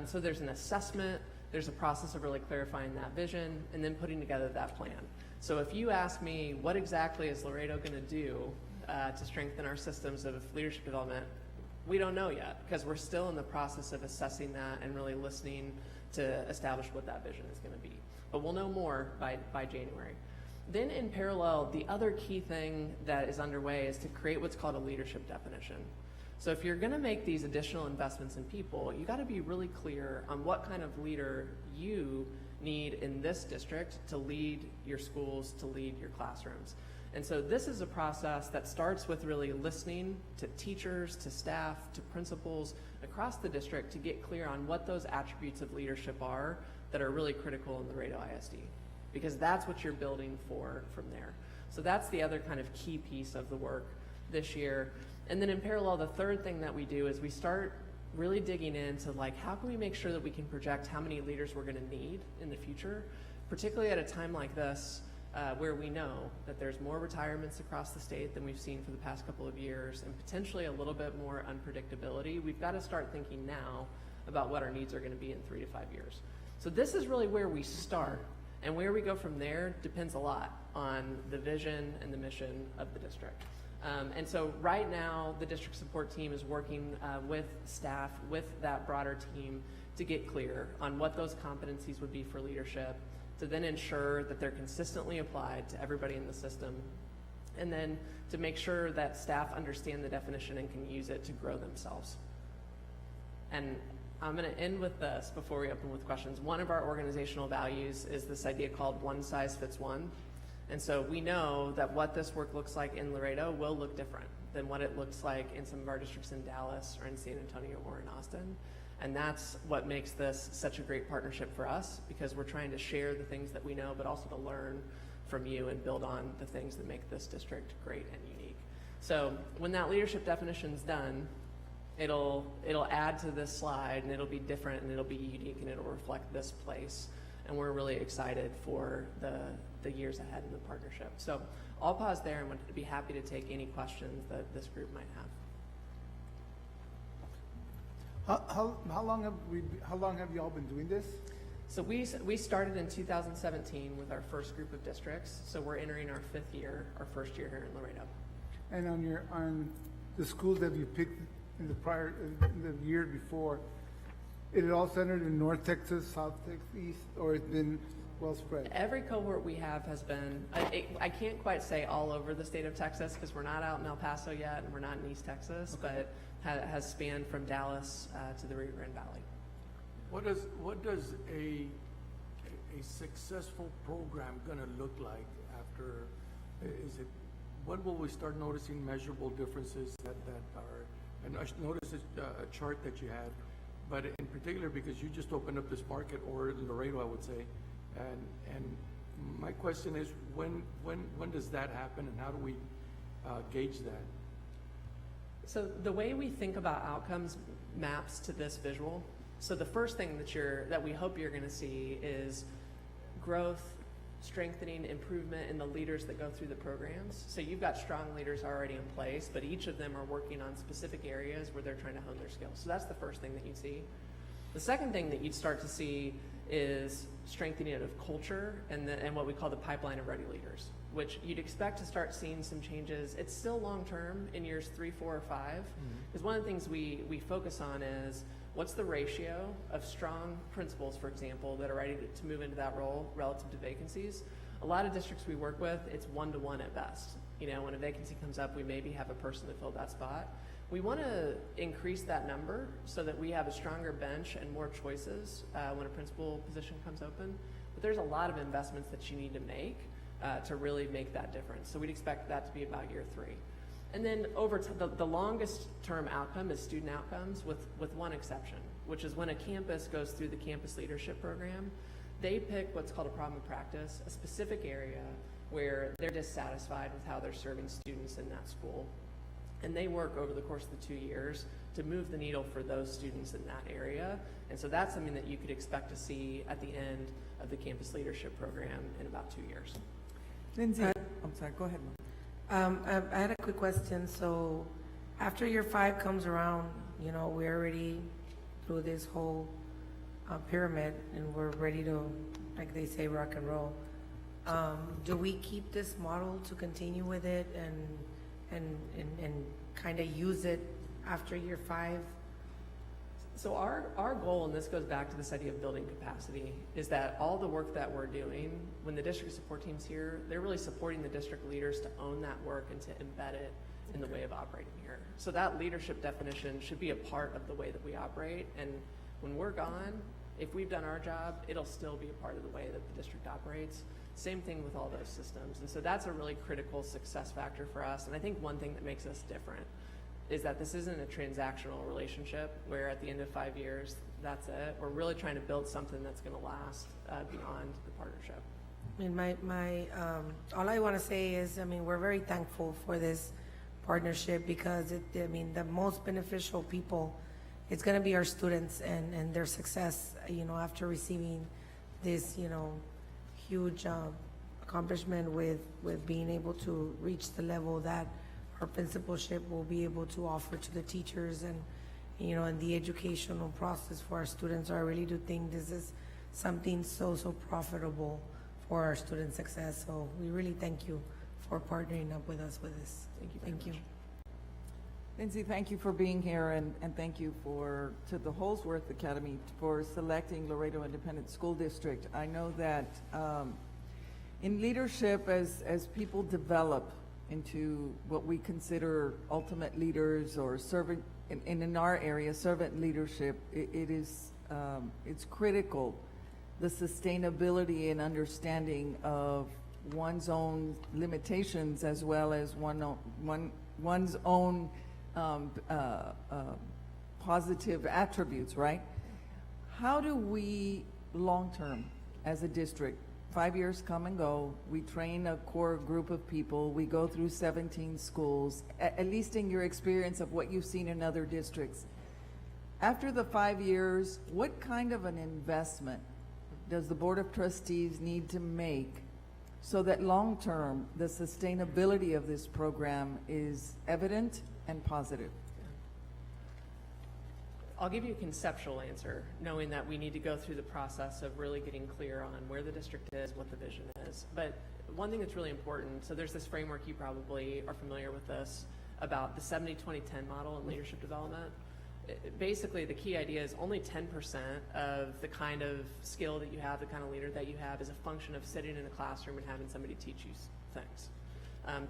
So there's an assessment, there's a process of really clarifying that vision, and then putting together that plan. So if you ask me, what exactly is Laredo going to do to strengthen our systems of leadership development, we don't know yet, because we're still in the process of assessing that and really listening to establish what that vision is going to be. But we'll know more by January. Then in parallel, the other key thing that is underway is to create what's called a leadership definition. So if you're going to make these additional investments in people, you got to be really clear on what kind of leader you need in this district to lead your schools, to lead your classrooms. And so this is a process that starts with really listening to teachers, to staff, to principals across the district to get clear on what those attributes of leadership are that are really critical in Laredo I.S.D. because that's what you're building for from there. So that's the other kind of key piece of the work this year. And then in parallel, the third thing that we do is we start really digging into like, how can we make sure that we can project how many leaders we're going to need in the future, particularly at a time like this, where we know that there's more retirements across the state than we've seen for the past couple of years, and potentially a little bit more unpredictability. We've got to start thinking now about what our needs are going to be in 3 to 5 years. So this is really where we start, and where we go from there depends a lot on the vision and the mission of the district. And so right now, the district support team is working with staff, with that broader team, to get clear on what those competencies would be for leadership, to then ensure that they're consistently applied to everybody in the system, and then to make sure that staff understand the definition and can use it to grow themselves. And I'm going to end with this before we open with questions. One of our organizational values is this idea called one size fits one. And so we know that what this work looks like in Laredo will look different than what it looks like in some of our districts in Dallas or in San Antonio or in Austin. And that's what makes this such a great partnership for us, because we're trying to share the things that we know, but also to learn from you and build on the things that make this district great and unique. So when that leadership definition's done, it'll add to this slide, and it'll be different, and it'll be unique, and it'll reflect this place. And we're really excited for the years ahead in the partnership. So I'll pause there and would be happy to take any questions that this group might have. How long have you all been doing this? So we started in 2017 with our first group of districts. So we're entering our 5th year, our first year here in Laredo. And on the schools that you picked in the year before, is it all centered in North Texas, South Texas, East, or it's been well spread? Every cohort we have has been, I can't quite say all over the state of Texas, because we're not out in El Paso yet, and we're not in East Texas, okay, but has spanned from Dallas to the Rio Grande Valley. What does a successful program gonna look like after? When will we start noticing measurable differences that are? And I noticed a chart that you had, but in particular because you just opened up this market, or in Laredo, I would say, and my question is, when does that happen, and how do we gauge that? So the way we think about outcomes maps to this visual. So the first thing that we hope you're going to see is growth, strengthening, improvement in the leaders that go through the programs. So you've got strong leaders already in place, but each of them are working on specific areas where they're trying to hone their skills. So that's the first thing that you'd see. The second thing that you'd start to see is strengthening of culture and what we call the pipeline of ready leaders, which you'd expect to start seeing some changes. It's still long-term in years 3, 4, or 5, because one of the things we focus on is what's the ratio of strong principals, for example, that are ready to move into that role relative to vacancies. A lot of districts we work with, it's 1-to-1 at best. You know, when a vacancy comes up, we maybe have a person to fill that spot. We want to increase that number so that we have a stronger bench and more choices when a principal position comes open. But there's a lot of investments that you need to make to really make that difference. So we'd expect that to be about year 3. And then over the longest term outcome is student outcomes, with one exception, which is when a campus goes through the campus leadership program, they pick what's called a problem of practice, a specific area where they're dissatisfied with how they're serving students in that school. And they work over the course of the 2 years to move the needle for those students in that area. And so that's something that you could expect to see at the end of the campus leadership program in about 2 years. Lindsay, I'm sorry, go ahead. I had a quick question. So after year 5 comes around, you know, we're already through this whole pyramid and we're ready to, like they say, rock and roll. Do we keep this model to continue with it and kind of use it after year 5? So our goal, and this goes back to this idea of building capacity, is that all the work that we're doing, when the district support team's here, they're really supporting the district leaders to own that work and to embed it in the way of operating here. So that leadership definition should be a part of the way that we operate. And when we're gone, if we've done our job, it'll still be a part of the way that the district operates. Same thing with all those systems. And so that's a really critical success factor for us. And I think one thing that makes us different is that this isn't a transactional relationship where at the end of 5 years, that's it. We're really trying to build something that's going to last beyond the partnership. I mean, all I want to say is, I mean, we're very thankful for this partnership because the most beneficial people, it's going to be our students and their success, you know, after receiving this, you know, huge accomplishment with being able to reach the level that our principalship will be able to offer to the teachers and, you know, in the educational process for our students. I really do think this is something so profitable for our student success. So we really thank you for partnering up with us with this. Thank you. Lindsay, thank you for being here, and thank you to the Holsworth Academy for selecting Laredo Independent School District. I know that in leadership, as people develop into what we consider ultimate leaders or servant, in our area, servant leadership, it's critical, the sustainability and understanding of one's own limitations as well as one's own positive attributes, right? How do we long-term as a district, 5 years come and go, we train a core group of people, we go through 17 schools, at least in your experience of what you've seen in other districts. After the 5 years, what kind of an investment does the Board of Trustees need to make so that long-term the sustainability of this program is evident and positive? I'll give you a conceptual answer, knowing that we need to go through the process of really getting clear on where the district is, what the vision is. But one thing that's really important, so there's this framework, you probably are familiar with this, about the 70-20-10 model in leadership development. Basically, the key idea is only 10% of the kind of skill that you have, the kind of leader that you have, is a function of sitting in a classroom and having somebody teach you things.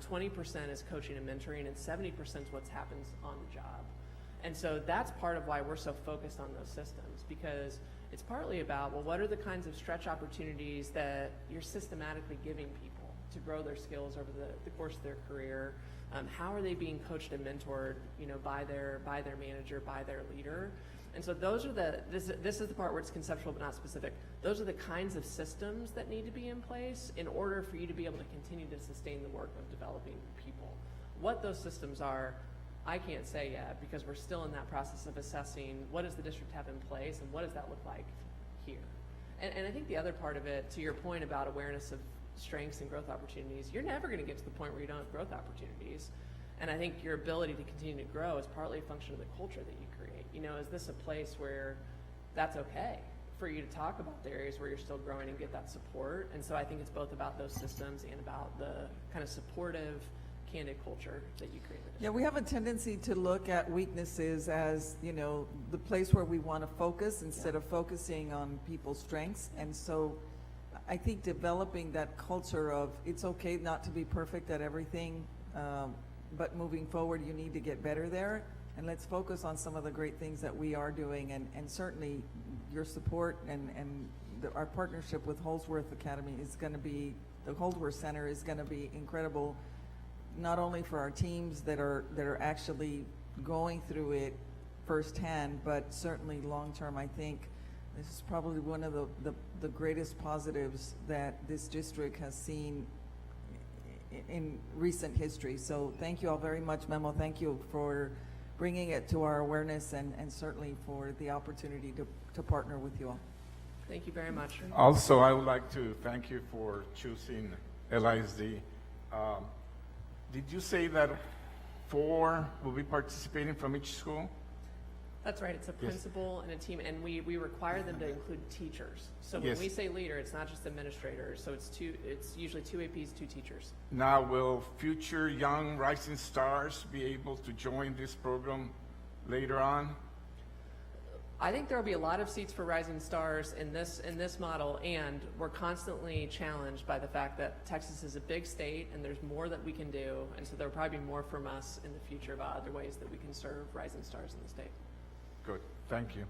20% is coaching and mentoring, and 70% is what happens on the job. And so that's part of why we're so focused on those systems, because it's partly about, well, what are the kinds of stretch opportunities that you're systematically giving people to grow their skills over the course of their career? How are they being coached and mentored, you know, by their manager, by their leader? And so those are this is the part where it's conceptual but not specific. Those are the kinds of systems that need to be in place in order for you to be able to continue to sustain the work of developing people. What those systems are, I can't say yet, because we're still in that process of assessing what does the district have in place and what does that look like here. And I think the other part of it, to your point about awareness of strengths and growth opportunities, you're never going to get to the point where you don't have growth opportunities. And I think your ability to continue to grow is partly a function of the culture that you create. You know, is this a place where that's okay for you to talk about the areas where you're still growing and get that support? And so I think it's both about those systems and about the kind of supportive, candid culture that you create. Yeah, we have a tendency to look at weaknesses as, you know, the place where we want to focus instead of focusing on people's strengths. And so I think developing that culture of it's okay not to be perfect at everything, but moving forward, you need to get better there. And let's focus on some of the great things that we are doing. And certainly your support and our partnership with Holsworth Academy is going to be, the Holsworth Center is going to be incredible, not only for our teams that are actually going through it firsthand, but certainly long term, I think This is probably one of the greatest positives that this district has seen in recent history. So thank you all very much, Memo. Thank you for bringing it to our awareness and certainly for the opportunity to partner with you all. Thank you very much. Also, I would like to thank you for choosing LISD. Did you say that 4 will be participating from each school? That's right. It's a principal and a team, and we require them to include teachers. So when Yes. we say leader, it's not just administrators. So it's usually 2 APs, 2 teachers. Now, will future young rising stars be able to join this program later on? I think there will be a lot of seats for rising stars in this model, and we're constantly challenged by the fact that Texas is a big state and there's more that we can do, and so there'll probably be more from us in the future about other ways that we can serve rising stars in the state. Good, thank you.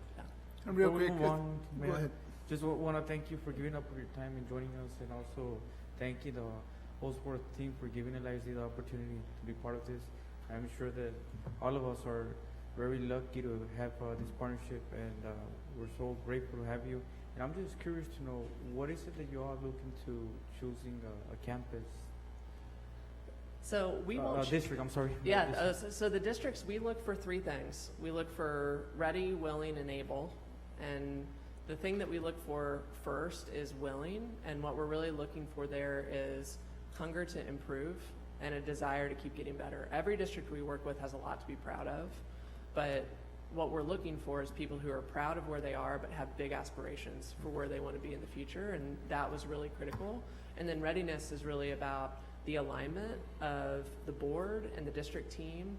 And real Before we quick, move on, go Mayor, ahead. just want to thank you for giving up your time and joining us, and also thank you the whole sports team for giving LISD the opportunity to be part of this. I'm sure that all of us are very lucky to have this partnership, and we're so grateful to have you. And I'm just curious to know, what is it that you are looking to choosing a campus? So we won't district, I'm sorry. Yeah, so the districts, we look for 3 things. We look for ready, willing, and able. And the thing that we look for first is willing, and what we're really looking for there is hunger to improve and a desire to keep getting better. Every district we work with has a lot to be proud of, but what we're looking for is people who are proud of where they are but have big aspirations for where they want to be in the future, and that was really critical. And then readiness is really about the alignment of the board and the district team.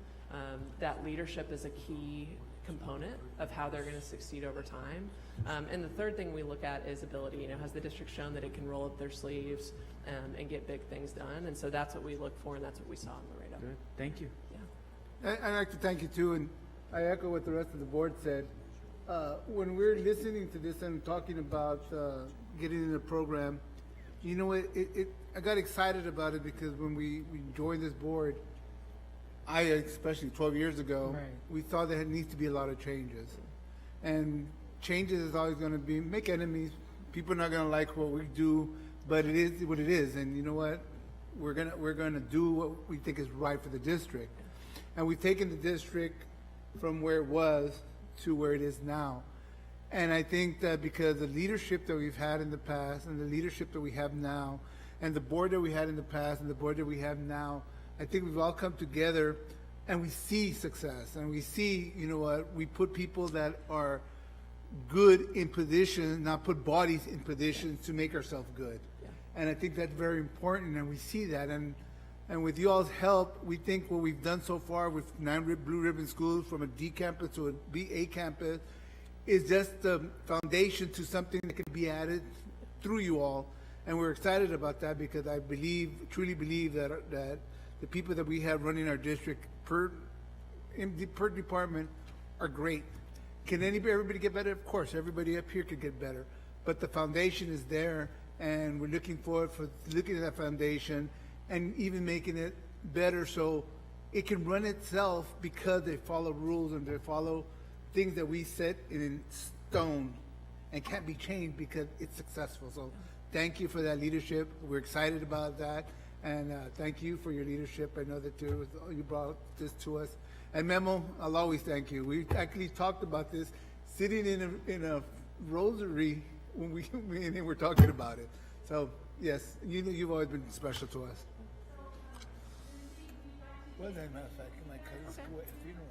That leadership is a key component of how they're going to succeed over time. And the third thing we look at is ability. You know, has the district shown that it can roll up their sleeves and get big things done? And so that's what we look for, and that's what we saw in Laredo. Good, thank you. Yeah. I'd like to thank you too, and I echo what the rest of the board said. When we're listening to this and talking about getting in the program, you know, I got excited about it because when we joined this board, especially 12 years ago, we thought there needs to be a lot of changes. And changes is always going to make enemies. People are not going to like what we do, but it is what it is. And you know what? We're gonna do what we think is right for the district. And we've taken the district from where it was to where it is now. And I think that because the leadership that we've had in the past and the leadership that we have now and the board that we had in the past and the board that we have now, I think we've all come together and we see success and we see, you know what, we put people that are good in positions, not put bodies in positions to make ourselves good. Yeah. And I think that's very important, and we see that. And with you all's help, we think what we've done so far with 9 Blue Ribbon schools from a D campus to a BA campus is just the foundation to something that can be added through you all. And we're excited about that because I truly believe that the people that we have running our district per department are great. Can everybody get better? Of course, everybody up here could get better. But the foundation is there, and we're looking forward for looking at that foundation and even making it better so it can run itself because they follow rules and they follow things that we set in stone and can't be changed because it's successful. So thank you for that leadership. We're excited about that. And thank you for your leadership. I know that you brought this to us. And Memo, I'll always thank you. We actually talked about this sitting in a rosary when me and him were talking about it. So yes, you've always been special to us. Well, as a matter of fact, my cousin's funeral.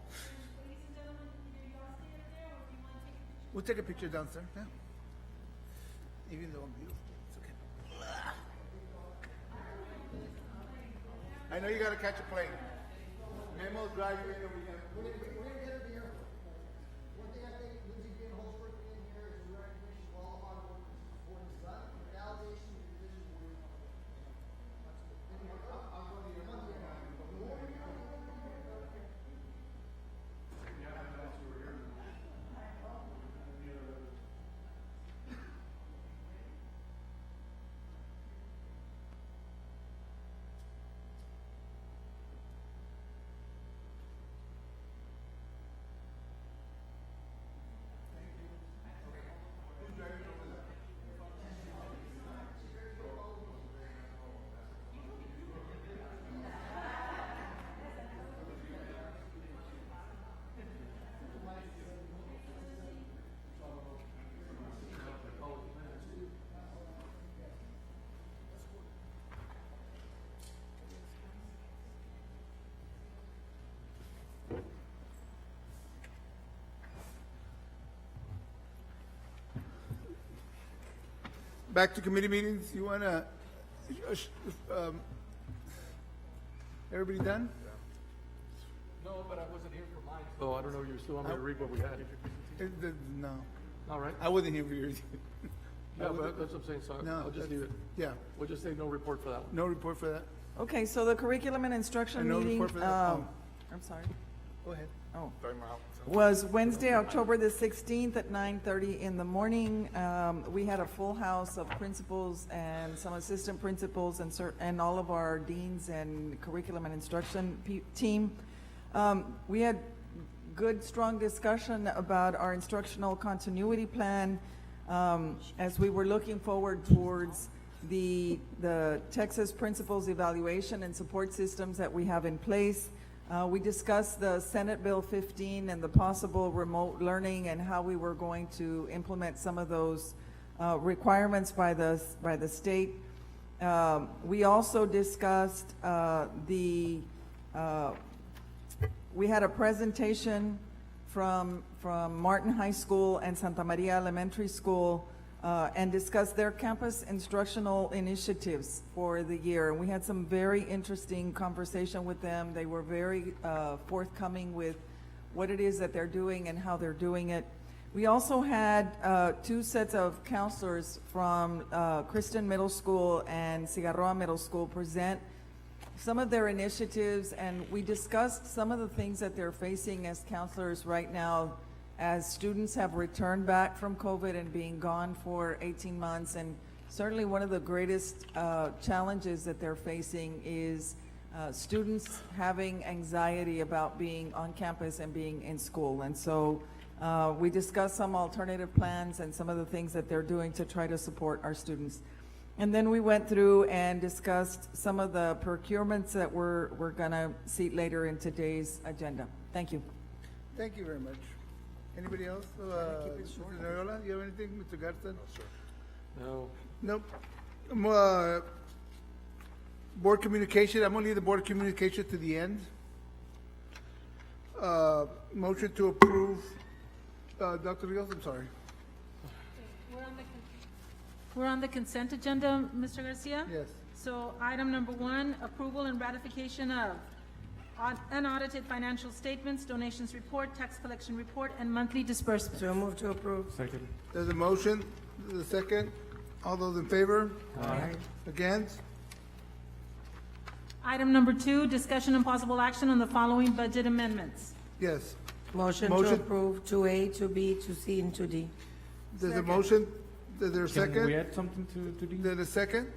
We'll take a picture downstairs. Yeah. Even though I'm beautiful, it's okay. I know you got to catch a plane. Memo's driving in, and we're going to get to the airport. One thing I think Lindsay being host working in here is a recognition for all hard work for his son. Validation of the position I'm going to your money. back to committee meetings. You wanna, everybody done? No, but I wasn't here for mine, so I don't know, you still want me to read what we had? No. All right. I wasn't here for yours. Yeah, but that's what I'm saying, so No, I'll just that's- leave it. Yeah, We'll just say no report for that one. no report for that. Okay, so the curriculum and instruction And no meeting, report for that? I'm sorry, Go ahead. was Wednesday, October the 16th at 9:30 in the morning. We had a full house of principals and some assistant principals and all of our deans and curriculum and instruction team. We had good, strong discussion about our instructional continuity plan as we were looking forward towards the Texas Principals Evaluation and Support Systems that we have in place. We discussed the Senate Bill 15 and the possible remote learning and how we were going to implement some of those requirements by the state. We also discussed we had a presentation from Martin High School and Santa Maria Elementary School and discussed their campus instructional initiatives for the year. And we had some very interesting conversation with them. They were very forthcoming with what it is that they're doing and how they're doing it. We also had 2 sets of counselors from Kristen Middle School and Cigarroa Middle School present some of their initiatives, and we discussed some of the things that they're facing as counselors right now as students have returned back from COVID and being gone for 18 months. And certainly one of the greatest challenges that they're facing is students having anxiety about being on campus and being in school. And so we discussed some alternative plans and some of the things that they're doing to try to support our students. And then we went through and discussed some of the procurements that we're gonna see later in today's agenda. Thank you. Thank you very much. Anybody else? Mr. Noyola, you have anything? Mr. Garza? No, sir. No. Nope. Board communication, I'm gonna leave the board communication to the end. Motion to approve, Dr. Rios, I'm sorry. We're on the consent agenda, Mr. Garcia? Yes. So item number 1, approval and ratification of unaudited financial statements, donations report, tax collection report, and monthly disbursements. So move to approve. Second. There's a motion, there's a second. All those in favor? Aye. Against? Item number 2, discussion and possible action on the following budget amendments. Yes. Motion to approve 2A, 2B, 2C, and 2D. There's a motion, is there a Can we second? add something to the? There's a second?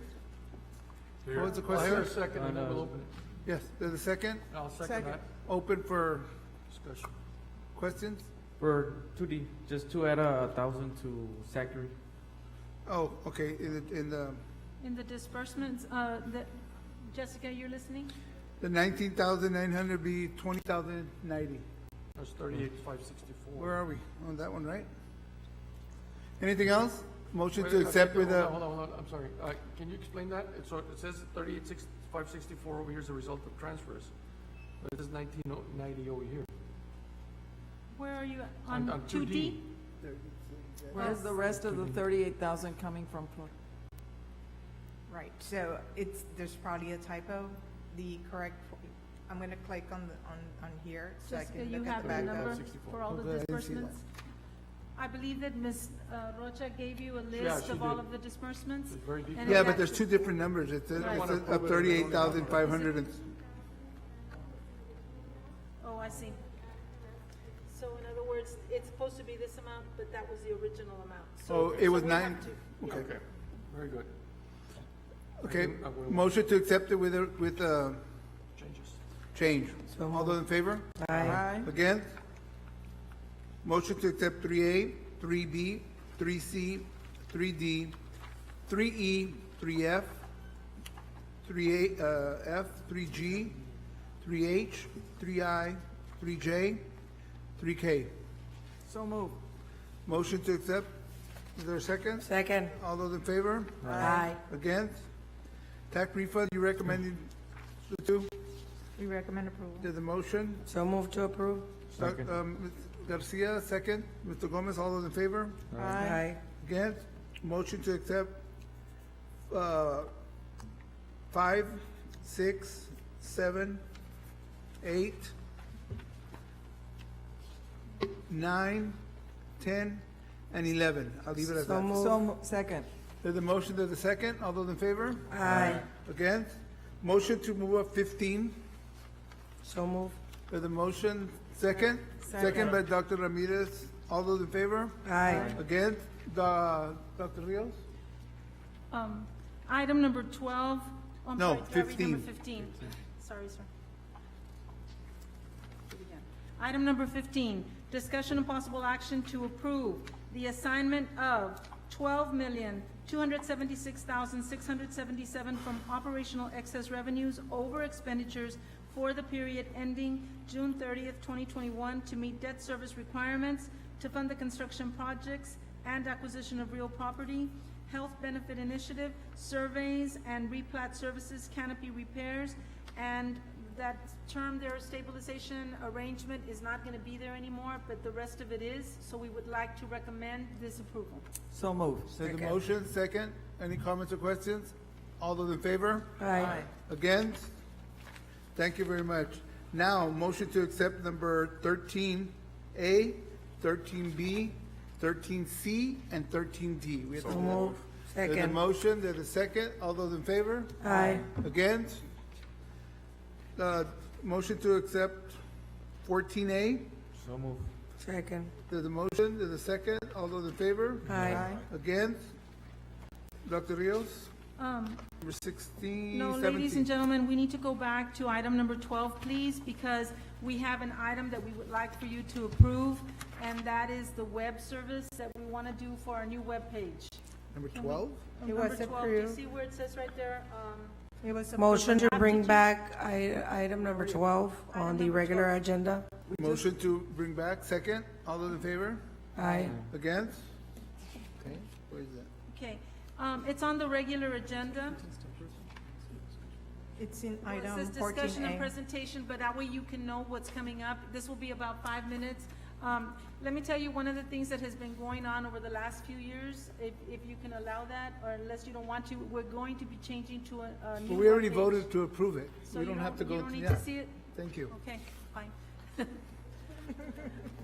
What was the I question? hear a second, and then we'll open it. Yes, there's a second? I'll second that. Open for Discussion. questions? For 2D, just to add 1,000 to Zachary. Oh, okay, in In the disbursements, Jessica, you're listening? the 19,900 be 20,090. That's 38,564. Where are we? On that one, right? Anything else? Motion Wait, to accept with a, Hold on, I'm sorry. Can you explain that? So it says 38,564 over here as a result of transfers. But it says 1990 over here. Where are you? On On 2D? Where's the rest of the 38,000 coming from, Flor? Right, so there's probably a typo. The correct, I'm gonna click on here so I Jessica, can you look at have the the backup. number for all the Okay, I didn't see disbursements? I believe that Ms. Rocha gave you a Yeah, list she of all did. of the disbursements. It's very detailed. And yeah, it but there's actually- 2 different numbers. It's Right. up 38,500 and, Oh, I see. So in other words, it's supposed to be this amount, but that was the original amount. oh, it was we have 9, to- yeah. okay. Very good. Okay, I will- motion to accept it with Changes. change. All those in favor? Aye. Against? Motion to accept 3A, 3B, 3C, 3D, 3E, 3F, 3F, 3G, 3H, 3I, 3J, 3K. So move. Motion to accept, is there a second? Second. All those in favor? Aye. Against? Tax refund, you recommended the 2? We recommend approval. There's a motion. So move to approve. Second. Ms. Garcia, second. Mr. Gomez, all those in favor? Aye. Against? Motion to accept 5, 6, 7, 8, 9, 10, and 11. I'll leave it at that. Second. There's a motion, there's a second. All those in favor? Aye. Against? Motion to move up 15. So move. There's a motion, second? Second by Dr. Ramirez. All those in favor? Aye. Against? Dr. Rios? Item number 12. I'm No, sorry, did I read 15. Number 15. Sorry, sir. Do it again. Item number 15, discussion and possible action to approve the assignment of $12,276,677 from operational excess revenues over expenditures for the period ending June 30th, 2021 to meet debt service requirements, to fund the construction projects and acquisition of real property, health benefit initiative, surveys and replat services, canopy repairs, and that term there, stabilization arrangement, is not going to be there anymore, but the rest of it is, so we would like to recommend this approval. So move. There's a motion, second. Any comments or questions? All those in favor? Aye. Against? Thank you very much. Now, motion to accept number 13A, 13B, 13C, and 13D. We have to- So move. There's a Second. motion, there's a second. All those in favor? Aye. Against? Motion to accept 14A. So move. Second. There's a motion, there's a second. All those in favor? Aye. Against? Dr. Rios? Number 16, No, 17. ladies and gentlemen, we need to go back to item number 12, please, because we have an item that we would like for you to approve, and that is the web service that we want to do for our new web page. Number 12? It was Number 12, do you approved. see where it says right there? It was approved. Motion to Have bring to- back item number 12 on the regular agenda. Motion to bring back, second. All those in favor? Aye. Against? Okay, where is that? Okay, it's on the regular agenda. It's in It item says discussion and 14A. presentation, but that way you can know what's coming up. This will be about 5 minutes. Let me tell you, one of the things that has been going on over the last few years, if you can allow that, or unless you don't want to, we're going to be changing to a new Well, we already webpage. voted to approve it. So We you don't have to go. You don't need yeah. to see it? Thank you. Okay, fine.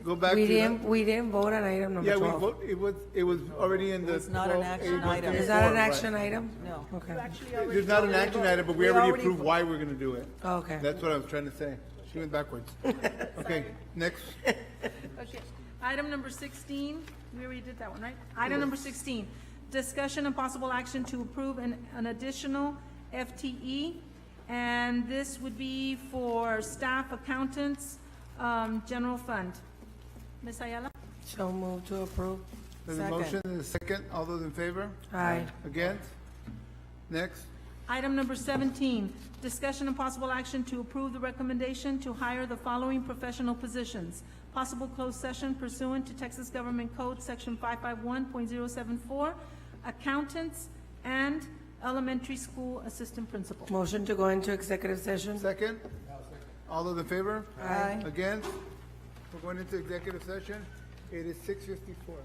Go back to We that. didn't vote on item number Yeah, 12. it was already in the. It's not an 12, action 8, item. 1, Is that an 4, action right. item? No. Okay. There's not an action item, but we already approved why we're gonna do it. Okay. That's what I was trying to say. She went backwards. Okay, next. Okay, item number 16, we already did that one, right? Item number 16, discussion and possible action to approve an additional FTE, and this would be for staff accountants, general fund. Ms. Ayala? So move to approve. There's a motion and a second. All those in favor? Aye. Against? Next. Item number 17, discussion and possible action to approve the recommendation to hire the following professional positions. Possible closed session pursuant to Texas Government Code, Section 551.074, accountants and elementary school assistant principal. Motion to go into executive session. Second. All those in favor? Aye. Against? We're going into executive session. It is 6:54.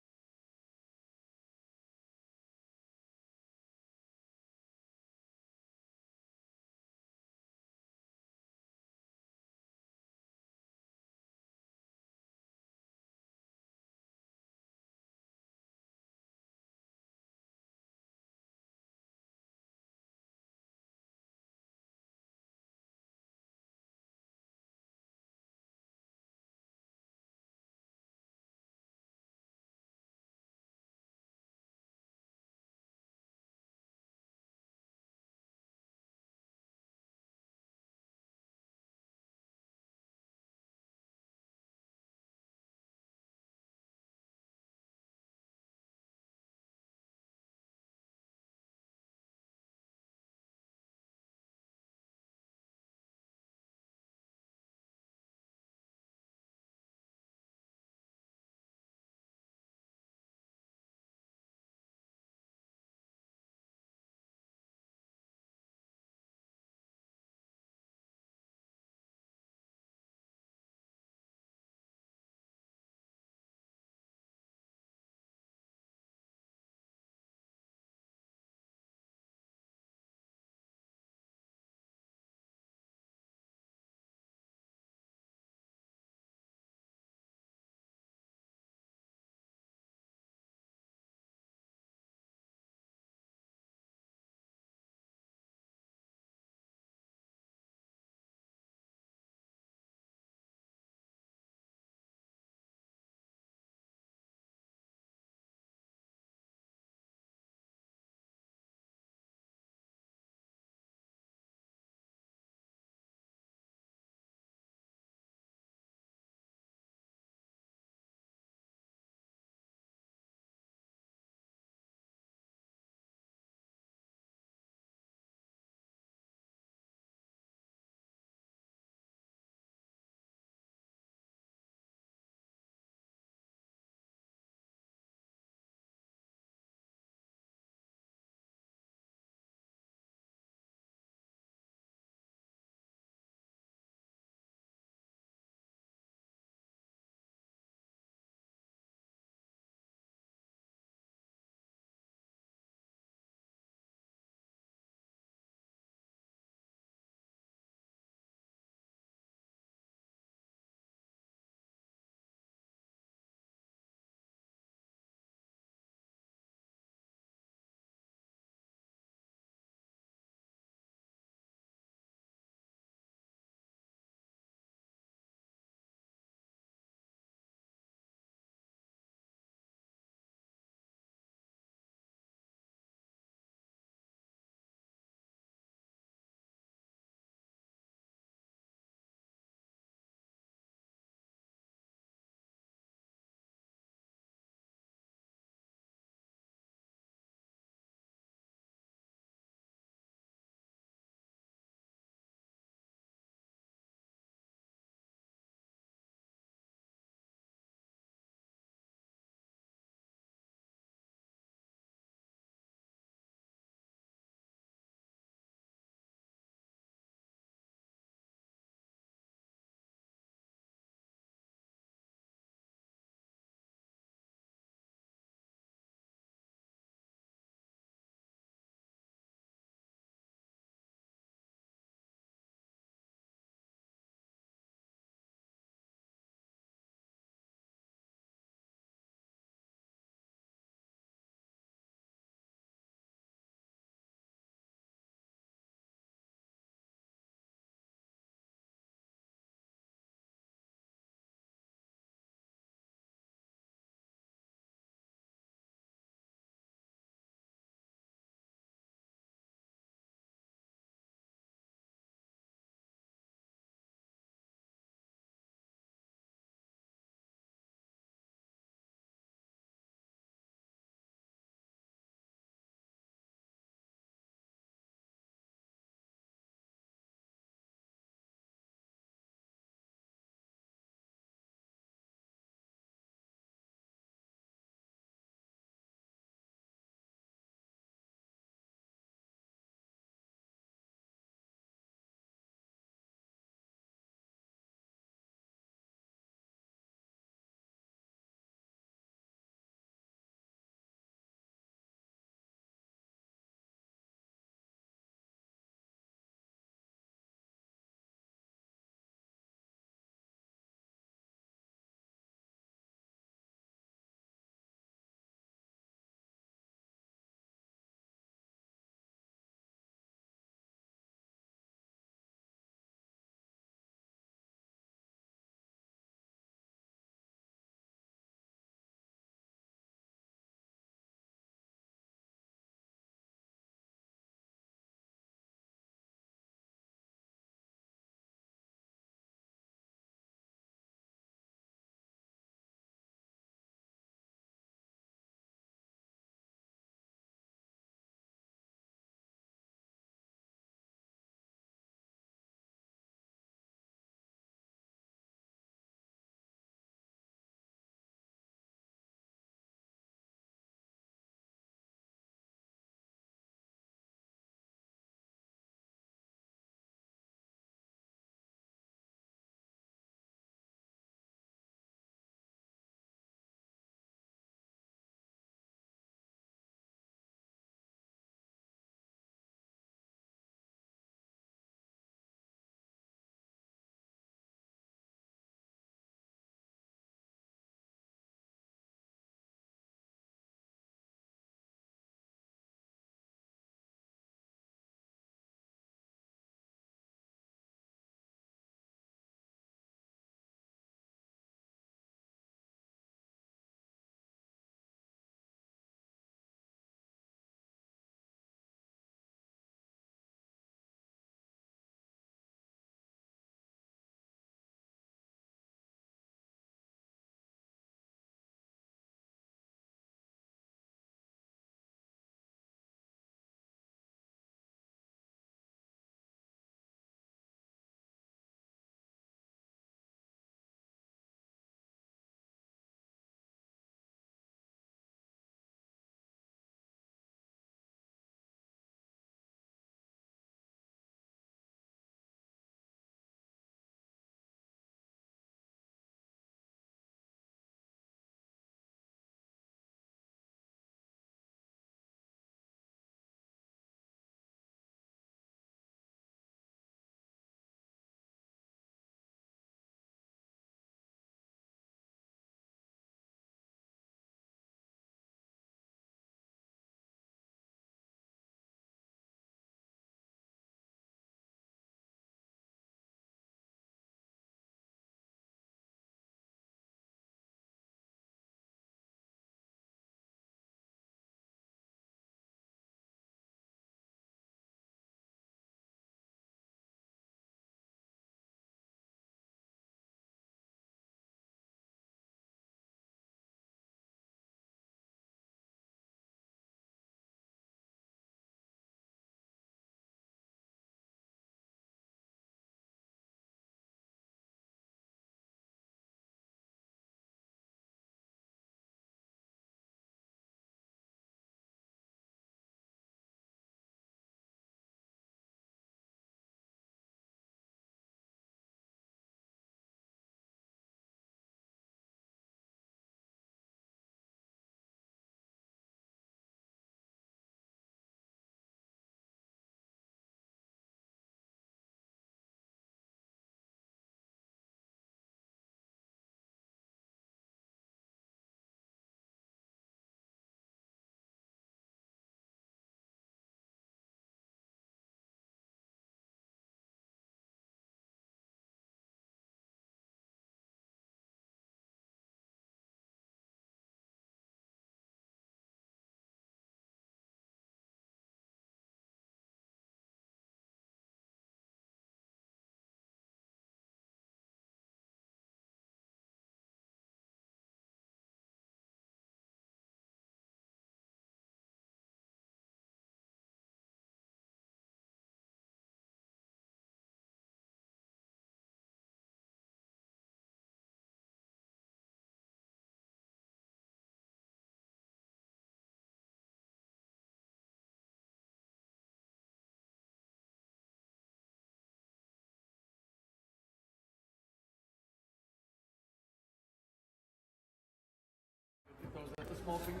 small finger?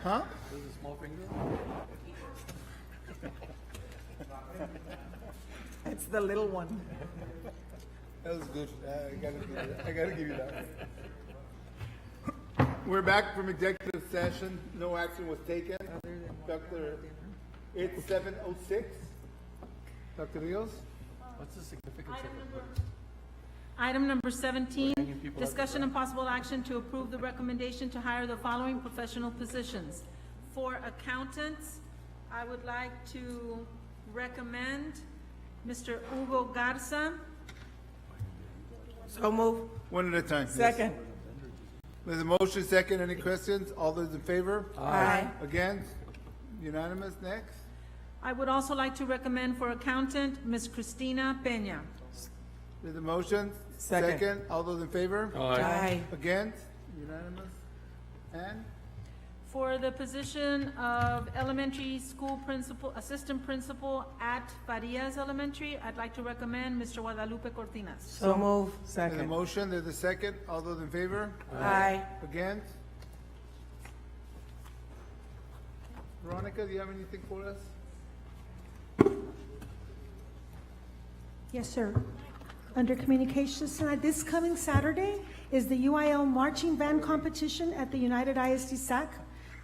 Huh? There's a small finger? It's the little one. That was good. I gotta give you that one. We're back from executive session. No action was taken. Dr. It's 7:06. Dr. Rios? What's the significance of it? Item number 17, discussion and possible action to approve the recommendation to hire the following professional positions. For accountants, I would like to recommend Mr. Hugo Garza. So move. One at a time. Second. Yes. There's a motion second. Any questions? All those in favor? Aye. Against? Unanimous. Next. I would also like to recommend for accountant, Ms. Cristina Peña. There's a motion Second. All those in favor? Aye. Against? Unanimous. And? For the position of elementary school principal, assistant principal at Farias Elementary, I'd like to recommend Mr. Guadalupe Cortinas. So move. There's a Second. motion. There's a second. All those in favor? Aye. Against? Veronica, do you have anything for us? Yes, sir. Under communications tonight, this coming Saturday is the UIL Marching Band Competition at the United I.S.D. SAC.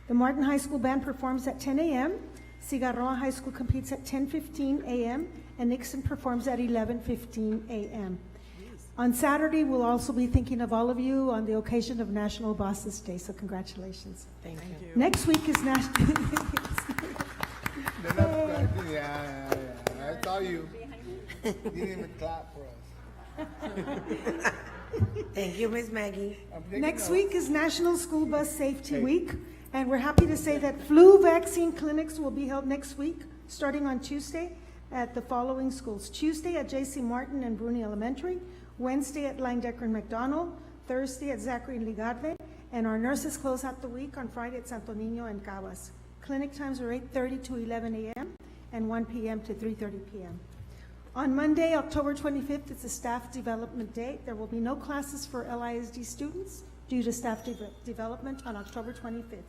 The Martin High School Band performs at 10 a.m., Cigarroa High School competes at 10:15 a.m., and Nixon performs at 11:15 a.m. On Saturday, we'll also be thinking of all of you on the occasion of National Bosses Day, so congratulations. Thank you. Next week is National... Yeah. I saw you. You didn't even clap for us. Thank you, Miss Maggie. Next week is National School Bus Safety Week, and we're happy to say that flu vaccine clinics will be held next week, starting on Tuesday at the following schools. Tuesday at J.C. Martin and Bruni Elementary, Wednesday at Landecker and McDonald, Thursday at Zachary and Ligarde, and our nurses close out the week on Friday at Santo Niño and Caguas. Clinic times are 8:30 to 11 a.m. and 1 p.m. to 3:30 p.m. On Monday, October 25th, it's a Staff Development Day. There will be no classes for LISD students due to staff development on October 25th.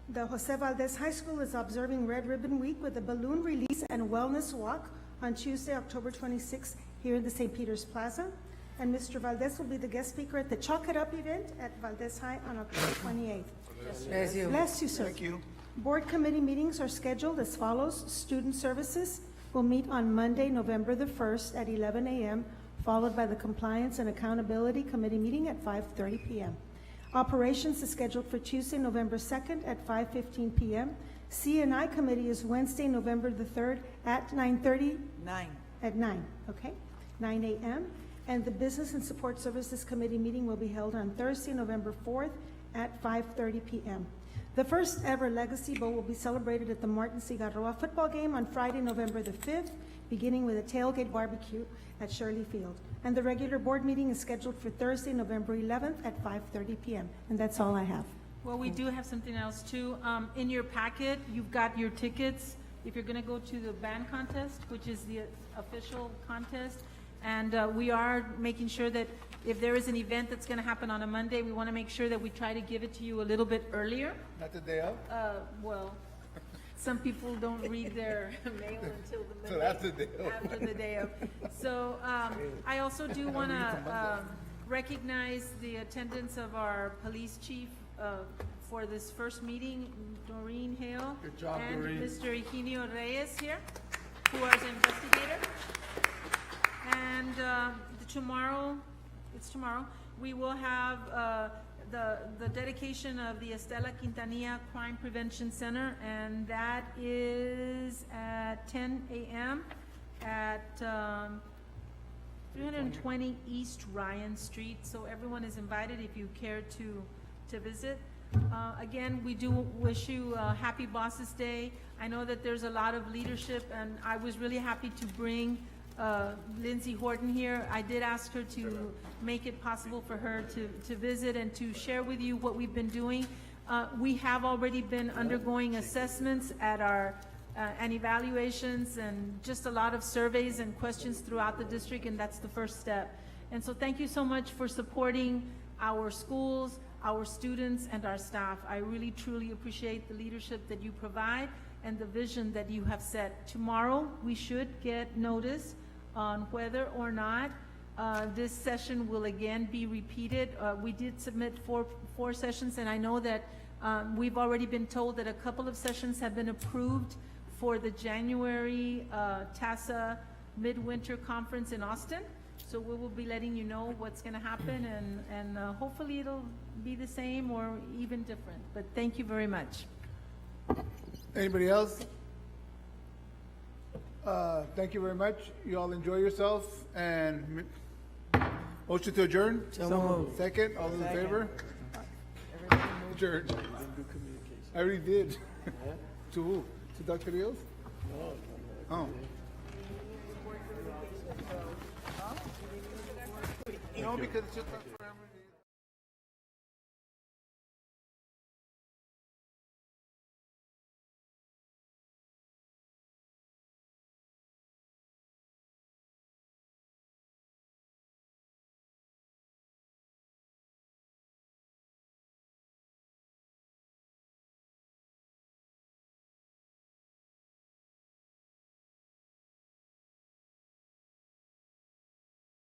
The Jose Valdez High School is observing Red Ribbon Week with a balloon release and wellness walk on Tuesday, October 26th, here in the St. Peter's Plaza. And Mr. Valdez will be the guest speaker at the Chalk It Up event at Valdez High on October 28th. Bless you. Bless you, sir. Thank you. Board committee meetings are scheduled as follows. Student Services will meet on Monday, November the 1st at 11 a.m., followed by the Compliance and Accountability Committee meeting at 5:30 p.m. Operations is scheduled for Tuesday, November 2nd at 5:15 p.m. C&I Committee is Wednesday, November the 3rd at 9:30? 9. At 9, okay, 9 a.m. And the Business and Support Services Committee meeting will be held on Thursday, November 4th at 5:30 p.m. The first ever Legacy Bowl will be celebrated at the Martin Cigarroa football game on Friday, November the 5th, beginning with a tailgate barbecue at Shirley Field. And the regular board meeting is scheduled for Thursday, November 11th at 5:30 p.m. And that's all I have. Well, we do have something else too. In your packet, you've got your tickets. If you're gonna go to the band contest, which is the official contest, and we are making sure that if there is an event that's gonna happen on a Monday, we wanna make sure that we try to give it to you a little bit earlier. Not the day of? Well, some people don't read their mail until the Monday. So after the day of. After the day of. So, I also do wanna, recognize the attendance of our police chief, for this first meeting, Doreen Hale. Good job, Doreen. And Mr. Eugenio Reyes here, who is an investigator. And, tomorrow, we will have, the dedication of the Estela Quintanilla Crime Prevention Center, and that is at 10 a.m. at, 320 East Ryan Street. So everyone is invited if you care to visit. Again, we do wish you a happy Bosses Day. I know that there's a lot of leadership, and I was really happy to bring Lindsay Horton here. I did ask her to make it possible for her to visit and to share with you what we've been doing. We have already been undergoing assessments at our and evaluations and just a lot of surveys and questions throughout the district, and that's the first step. And so thank you so much for supporting our schools, our students and our staff. I really, truly appreciate the leadership that you provide and the vision that you have set. Tomorrow, we should get notice on whether or not this session will again be repeated. We did submit four sessions, and I know that we've already been told that a couple of sessions have been approved for the January TASA Midwinter Conference in Austin. So we will be letting you know what's going to happen, and hopefully it'll be the same or even different. But thank you very much. Anybody else? Thank you very much. You all enjoy yourselves, and motion to adjourn? So moved. Second, all those in favor? Adjourned. I already did. To who? To Dr. Rios? Oh. No, because it's just.